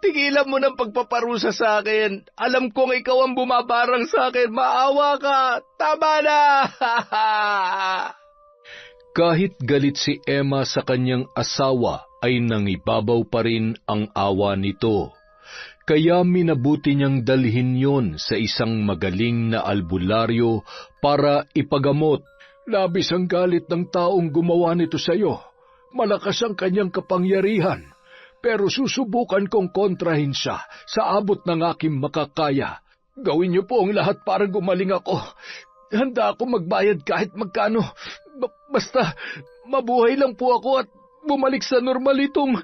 Tigilan mo ng pagpaparusa sa akin. Alam kong ikaw ang bumabarang sa akin. Maawa ka. Tama na. kahit galit si Emma sa kanyang asawa, ay nangibabaw pa rin ang awa nito. Kaya minabuti niyang dalhin yon sa isang magaling na albularyo para ipagamot. Labis ang galit ng taong gumawa nito sa iyo. Malakas ang kanyang kapangyarihan, pero susubukan kong kontrahin siya sa abot ng aking makakaya. Gawin niyo po ang lahat para gumaling ako. Handa ako magbayad kahit magkano. Basta mabuhay lang po ako at bumalik sa normal itong...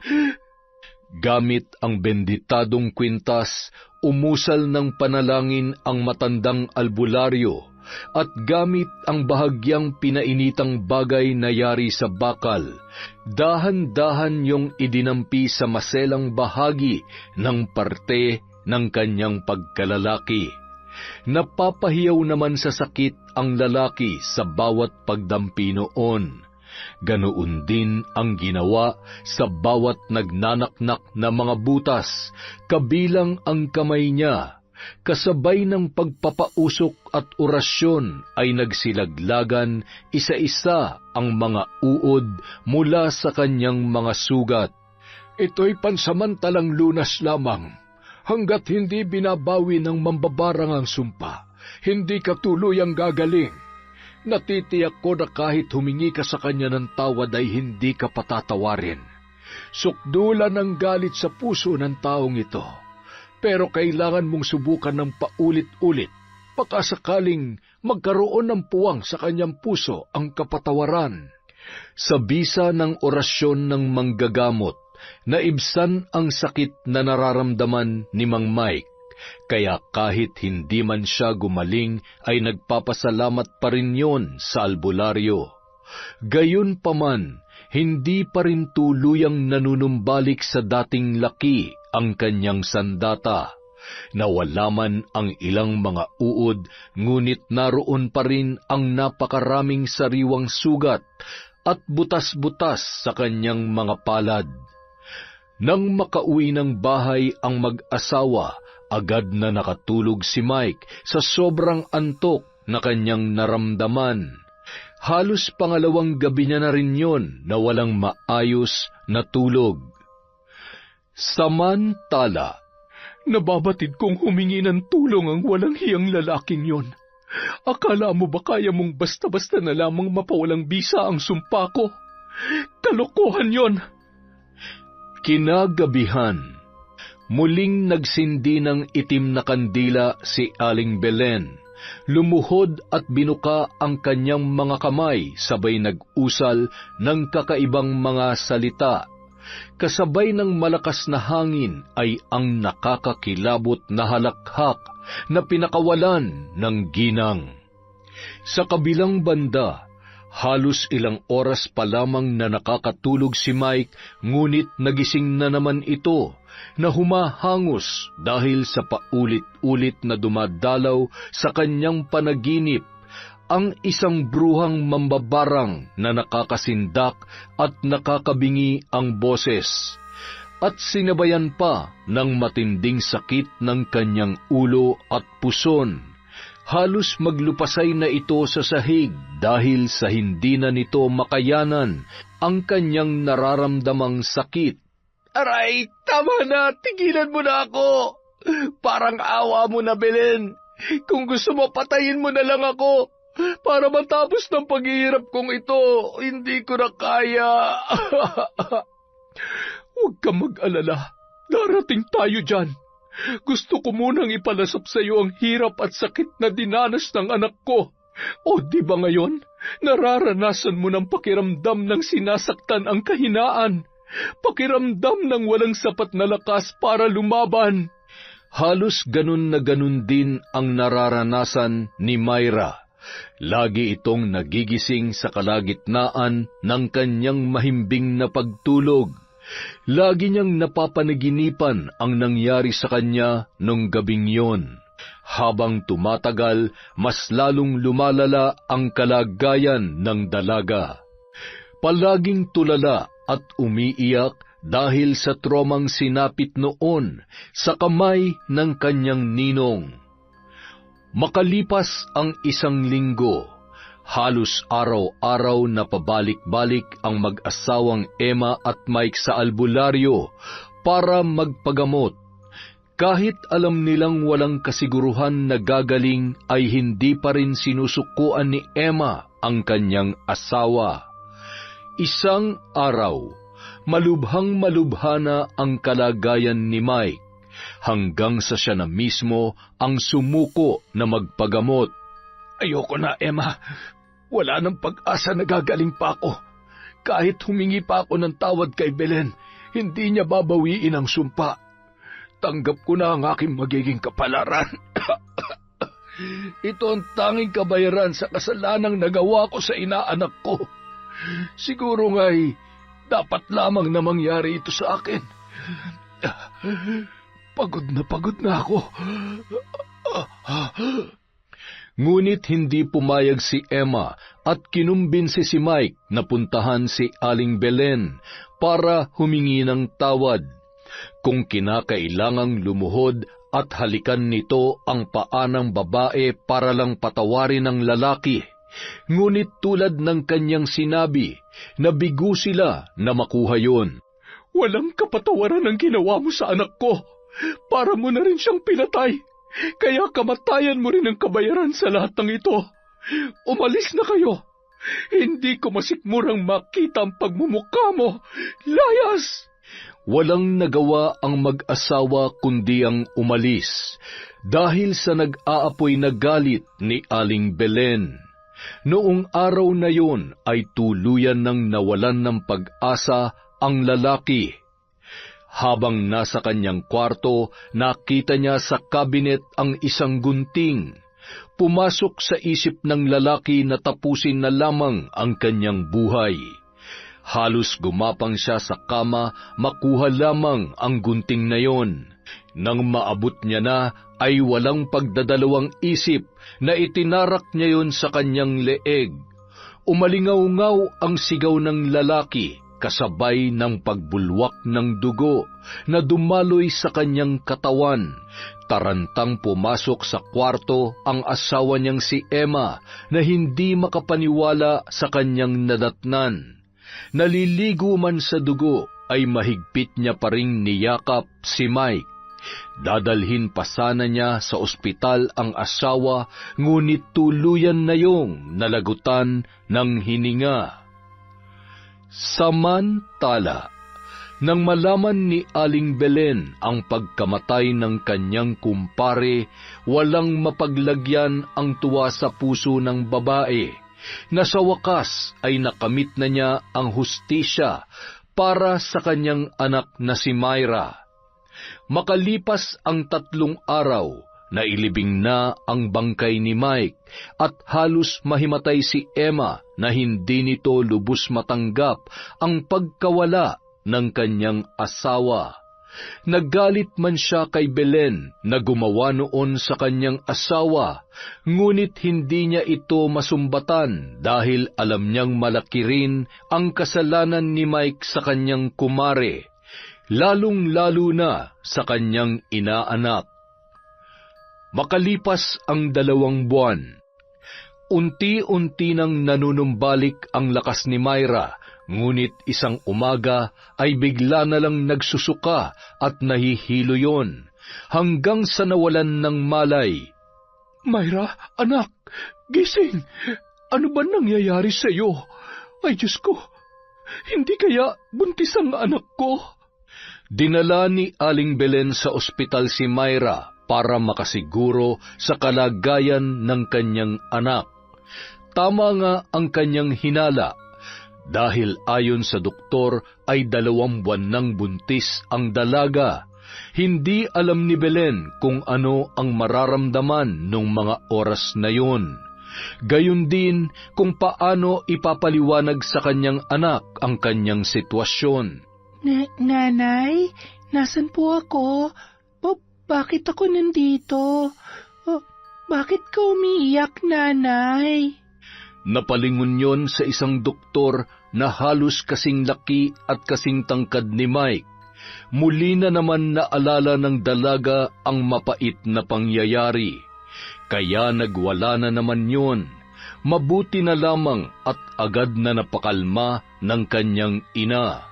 Gamit ang benditadong kwintas, umusal ng panalangin ang matandang albularyo, at gamit ang bahagyang pinainitang bagay na yari sa bakal, dahan-dahan yung idinampi sa maselang bahagi ng parte ng kanyang pagkalalaki. Napapahiyaw naman sa sakit ang lalaki sa bawat pagdampi noon. Ganoon din ang ginawa sa bawat nagnanaknak na mga butas, kabilang ang kamay niya. Kasabay ng pagpapausok at orasyon ay nagsilaglagan isa-isa ang mga uod mula sa kanyang mga sugat. Ito'y pansamantalang lunas lamang. Hanggat hindi binabawi ng mambabarang ang sumpa, hindi ka tuluyang gagaling. Natitiyak ko na kahit humingi ka sa kanya ng tawad ay hindi ka patatawarin. Sukdulan ang galit sa puso ng taong ito. Pero kailangan mong subukan ng paulit-ulit. Baka sakaling magkaroon ng puwang sa kanyang puso ang kapatawaran. Sa bisa ng orasyon ng manggagamot, naibsan ang sakit na nararamdaman ni Mang Mike. Kaya kahit hindi man siya gumaling, ay nagpapasalamat pa rin yon sa albularyo. Gayunpaman, hindi pa rin tuluyang nanunumbalik sa dating laki ang kanyang sandata. Nawala man ang ilang mga uod, ngunit naroon pa rin ang napakaraming sariwang sugat at butas-butas sa kanyang mga palad. Nang makauwi ng bahay ang mag-asawa, agad na nakatulog si Mike sa sobrang antok na kanyang naramdaman. Halos pangalawang gabi niya na rin yon na walang maayos na tulog. Samantala, Nababatid kong humingi ng tulong ang walang hiyang lalaking yon. Akala mo ba kaya mong basta-basta na lamang mapawalang bisa ang sumpa ko? Kalokohan yon! Kinagabihan, muling nagsindi ng itim na kandila si Aling Belen. Lumuhod at binuka ang kanyang mga kamay, sabay nag-usal ng kakaibang mga salita. Kasabay ng malakas na hangin ay ang nakakakilabot na halakhak na pinakawalan ng ginang. Sa kabilang banda, halos ilang oras pa lamang na nakakatulog si Mike, ngunit nagising na naman ito na humahangos dahil sa paulit-ulit na dumadalaw sa kanyang panaginip ang isang bruhang mambabarang na nakakasindak at nakakabingi ang boses, at sinabayan pa ng matinding sakit ng kanyang ulo at puson. Halos maglupasay na ito sa sahig dahil sa hindi na nito makayanan ang kanyang nararamdamang sakit. Aray, tama na! Tigilan mo na ako! Parang awa mo na, Belen. Kung gusto mo, patayin mo na lang ako. Para matapos ng paghihirap kong ito, hindi ko na kaya. Huwag kang mag-alala. Darating tayo dyan. Gusto ko munang ipalasap sa iyo ang hirap at sakit na dinanas ng anak ko. O di ba ngayon, nararanasan mo ng pakiramdam ng sinasaktan ang kahinaan. Pakiramdam ng walang sapat na lakas para lumaban. Halos ganun na ganun din ang nararanasan ni Myra. Lagi itong nagigising sa kalagitnaan ng kanyang mahimbing na pagtulog. Lagi niyang napapanaginipan ang nangyari sa kanya nung gabing yon. Habang tumatagal, mas lalong lumalala ang kalagayan ng dalaga. Palaging tulala at umiiyak dahil sa tromang sinapit noon sa kamay ng kanyang ninong. Makalipas ang 1 linggo, halos araw-araw na pabalik-balik ang mag-asawang Emma at Mike sa albularyo para magpagamot. Kahit alam nilang walang kasiguruhan na gagaling, ay hindi pa rin sinusukuan ni Emma ang kanyang asawa. Isang araw, malubhang-malubha na ang kalagayan ni Mike, hanggang sa siya na mismo ang sumuko na magpagamot. Ayoko na, Emma. Wala nang pag-asa na gagaling pa ako. Kahit humingi pa ako ng tawad kay Belen, hindi niya babawiin ang sumpa. Tanggap ko na ang aking magiging kapalaran. Ito ang tanging kabayaran sa kasalanang nagawa ko sa inaanak ko. Siguro nga'y dapat lamang na mangyari ito sa akin. Pagod na ako. Ngunit hindi pumayag si Emma at kinumbinsi si Mike na puntahan si Aling Belen para humingi ng tawad. Kung kinakailangang lumuhod at halikan nito ang paa ng babae para lang patawarin ng lalaki. Ngunit tulad ng kanyang sinabi, nabigo sila na makuha yon. Walang kapatawaran ang ginawa mo sa anak ko. Para mo na rin siyang pinatay. Kaya kamatayan mo rin ang kabayaran sa lahat ng ito. Umalis na kayo. Hindi ko masikmurang makita ang pagmumukha mo. Layas! Walang nagawa ang mag-asawa kundi ang umalis dahil sa nag-aapoy na galit ni Aling Belen. Noong araw na yon ay tuluyan ng nawalan ng pag-asa ang lalaki. Habang nasa kanyang kwarto, nakita niya sa kabinet ang isang gunting. Pumasok sa isip ng lalaki na tapusin na lamang ang kanyang buhay. Halos gumapang siya sa kama, makuha lamang ang gunting na yon. Nang maabot niya na, ay walang pagdadalawang isip na itinarak niya yon sa kanyang leeg. Umalingaw-ngaw ang sigaw ng lalaki, kasabay ng pagbulwak ng dugo na dumaloy sa kanyang katawan. Tarantang pumasok sa kwarto ang asawa niyang si Emma na hindi makapaniwala sa kanyang nadatnan. Naliligo man sa dugo ay mahigpit niya pa ring niyakap si Mike. Dadalhin pa sana niya sa ospital ang asawa, ngunit tuluyan na yung nalagutan ng hininga. Samantala, nang malaman ni Aling Belen ang pagkamatay ng kanyang kumpare, walang mapaglagyan ang tuwa sa puso ng babae, na sa wakas ay nakamit na niya ang hustisya para sa kanyang anak na si Myra. Makalipas ang 3 araw, nailibing na ang bangkay ni Mike at halos mahimatay si Emma na hindi nito lubos matanggap ang pagkawala ng kanyang asawa. Naggalit man siya kay Belen na gumawa noon sa kanyang asawa, ngunit hindi niya ito masumbatan dahil alam niyang malaki rin ang kasalanan ni Mike sa kanyang kumare, lalong-lalo na sa kanyang inaanak. Makalipas ang 2 buwan, unti-unti nang nanunumbalik ang lakas ni Myra, ngunit isang umaga ay bigla na lang nagsusuka at nahihilo yon, hanggang sa nawalan ng malay. Myra, anak, gising! Ano ba nangyayari sa iyo? Ay Diyos ko, hindi kaya buntis ang anak ko? Dinala ni Aling Belen sa ospital si Myra para makasiguro sa kalagayan ng kanyang anak. Tama nga ang kanyang hinala, dahil ayon sa doktor ay 2 buwan nang buntis ang dalaga. Hindi alam ni Belen kung ano ang mararamdaman nung mga oras na yun. Gayon din kung paano ipapaliwanag sa kanyang anak ang kanyang sitwasyon. Nanay, nasan po ako? Bakit ako nandito? Bakit ka umiiyak, nanay? Napalingon yon sa isang doktor na halos kasing laki at kasing tangkad ni Mike. Muli na naman naalala ng dalaga ang mapait na pangyayari. Kaya nagwala na naman yon. Mabuti na lamang at agad na napakalma ng kanyang ina.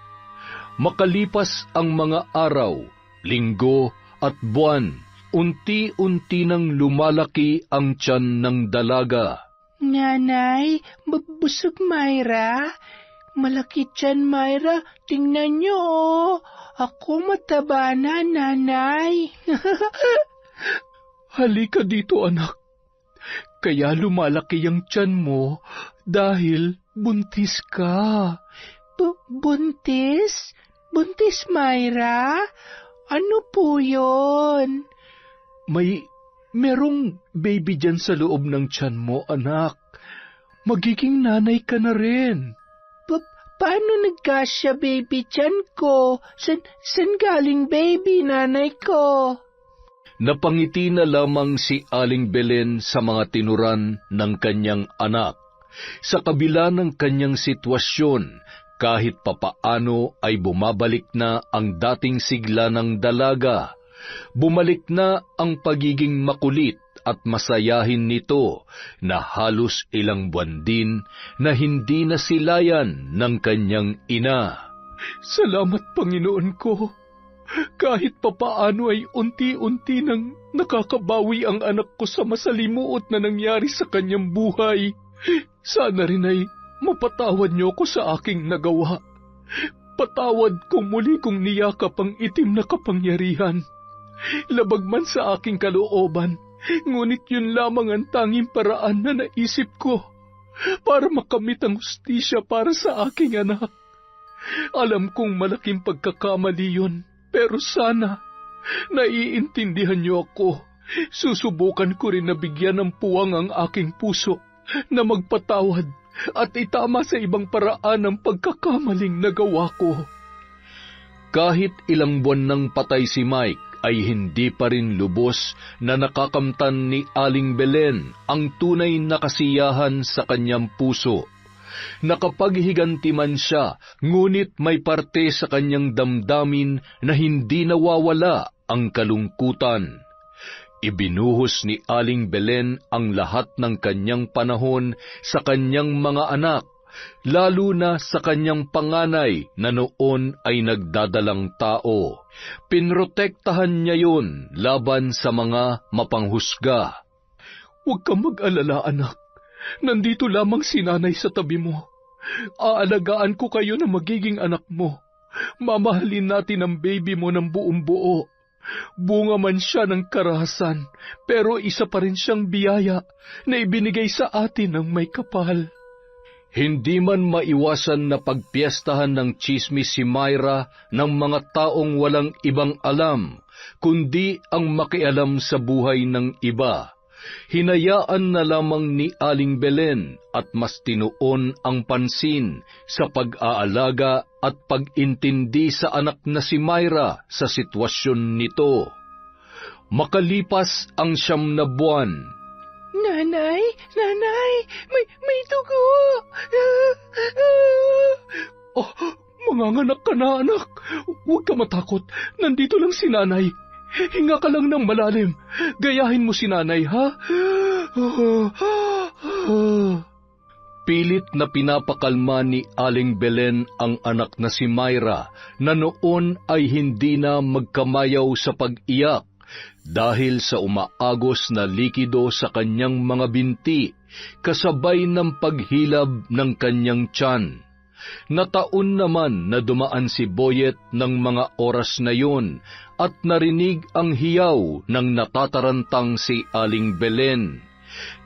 Makalipas ang mga araw, linggo at buwan, unti-unti nang lumalaki ang tiyan ng dalaga. Nanay, busog Myra. Malaki tiyan, Myra. Tingnan niyo, oh. Ako mataba na, nanay. Halika dito, anak. Kaya lumalaki ang tiyan mo dahil buntis ka. Buntis? Buntis, Myra? Ano po yun? Merong baby dyan sa loob ng tiyan mo, anak. Magiging nanay ka na rin. Paano nagkasya baby tiyan ko? San galing baby, nanay ko? Napangiti na lamang si Aling Belen sa mga tinuran ng kanyang anak. Sa kabila ng kanyang sitwasyon, kahit papaano ay bumabalik na ang dating sigla ng dalaga. Bumalik na ang pagiging makulit at masayahin nito na halos ilang buwan din na hindi nasilayan ng kanyang ina. Salamat, Panginoon ko. Kahit papaano ay unti-unti nang nakakabawi ang anak ko sa masalimuot na nangyari sa kanyang buhay. Sana rin ay mapatawad niyo ko sa aking nagawa. Patawad kung muli kong niyakap ang itim na kapangyarihan. Labag man sa aking kalooban, ngunit yun lamang ang tanging paraan na naisip ko para makamit ang hustisya para sa aking anak. Alam kong malaking pagkakamali yun, pero sana naiintindihan niyo ako. Susubukan ko rin na bigyan ng puwang ang aking puso na magpatawad at itama sa ibang paraan ang pagkakamaling nagawa ko. Kahit ilang buwan nang patay si Mike, ay hindi pa rin lubos na nakakamtan ni Aling Belen ang tunay na kasiyahan sa kanyang puso. Nakapaghiganti man siya, ngunit may parte sa kanyang damdamin na hindi nawawala ang kalungkutan. Ibinuhos ni Aling Belen ang lahat ng kanyang panahon sa kanyang mga anak, lalo na sa kanyang panganay na noon ay nagdadalang tao. Pinrotektahan niya yun laban sa mga mapanghusga. Huwag kang mag-alala, anak. Nandito lamang si nanay sa tabi mo. Aalagaan ko kayo na magiging anak mo. Mamahalin natin ang baby mo ng buong buo. Bunga man siya ng karahasan, pero isa pa rin siyang biyaya na ibinigay sa atin ng may kapal. Hindi man maiwasan na pagpiestahan ng tsismis si Myra ng mga taong walang ibang alam, kundi ang makialam sa buhay ng iba. Hinayaan na lamang ni Aling Belen at mas tinuon ang pansin sa pag-aalaga at pag-intindi sa anak na si Myra sa sitwasyon nito. Makalipas ang 9 na buwan, Nanay, may dugo. Oh, manganganak ka na, anak. Huwag ka matakot. Nandito lang si nanay. Hinga ka lang ng malalim. Gayahin mo si nanay, ha? pilit na pinapakalma ni Aling Belen ang anak na si Myra na noon ay hindi na magkamayaw sa pag-iyak dahil sa umaagos na likido sa kanyang mga binti kasabay ng paghilab ng kanyang tiyan. Nataon naman na dumaan si Boyet ng mga oras na yun at narinig ang hiyaw ng natatarantang si Aling Belen.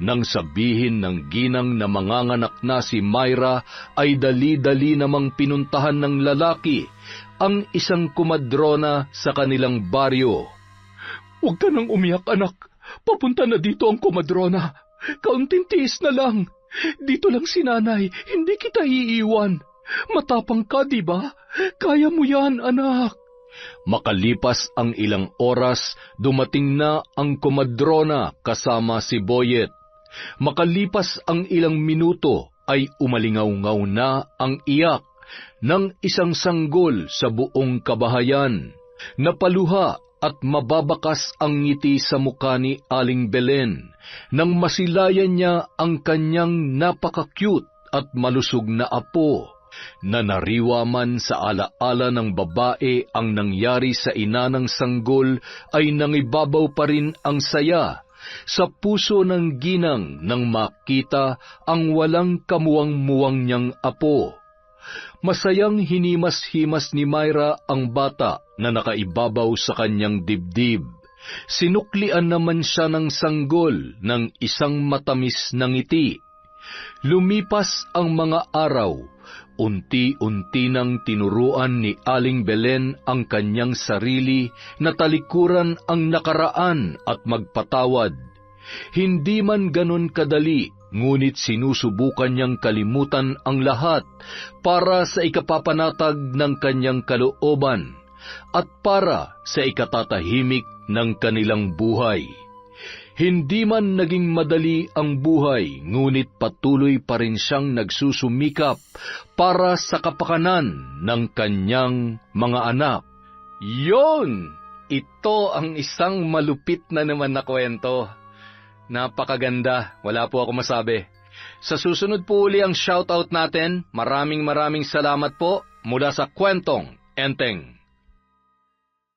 Nang sabihin ng ginang na manganganak na si Myra ay dali-dali namang pinuntahan ng lalaki ang isang kumadrona sa kanilang baryo. Huwag ka nang umiyak, anak. Papunta na dito ang kumadrona. Kaunting tiis na lang. Dito lang si nanay. Hindi kita iiwan. Matapang ka, di ba? Kaya mo yan, anak. Makalipas ang ilang oras, dumating na ang kumadrona kasama si Boyet. Makalipas ang ilang minuto, ay umalingaw-ngaw na ang iyak ng isang sanggol sa buong kabahayan. Napaluha at mababakas ang ngiti sa mukha ni Aling Belen nang masilayan niya ang kanyang napaka-cute at malusog na apo. Nanariwa man sa alaala ng babae ang nangyari sa ina ng sanggol ay nangibabaw pa rin ang saya sa puso ng ginang nang makita ang walang kamuwang-muwang niyang apo. Masayang hinimas-himas ni Myra ang bata na nakaibabaw sa kanyang dibdib. Sinuklian naman siya ng sanggol ng isang matamis na ngiti. Lumipas ang mga araw, unti-unti nang tinuruan ni Aling Belen ang kanyang sarili na talikuran ang nakaraan at magpatawad. Hindi man ganon kadali, ngunit sinusubukan niyang kalimutan ang lahat para sa ikapapanatag ng kanyang kalooban at para sa ikatatahimik ng kanilang buhay. Hindi man naging madali ang buhay, ngunit patuloy pa rin siyang nagsusumikap para sa kapakanan ng kanyang mga anak. Yon! Ito ang isang malupit na naman na kwento. Napakaganda, wala po ako masabi. Sa susunod po uli ang shoutout natin. Maraming salamat po. mula sa kwentong Enteng.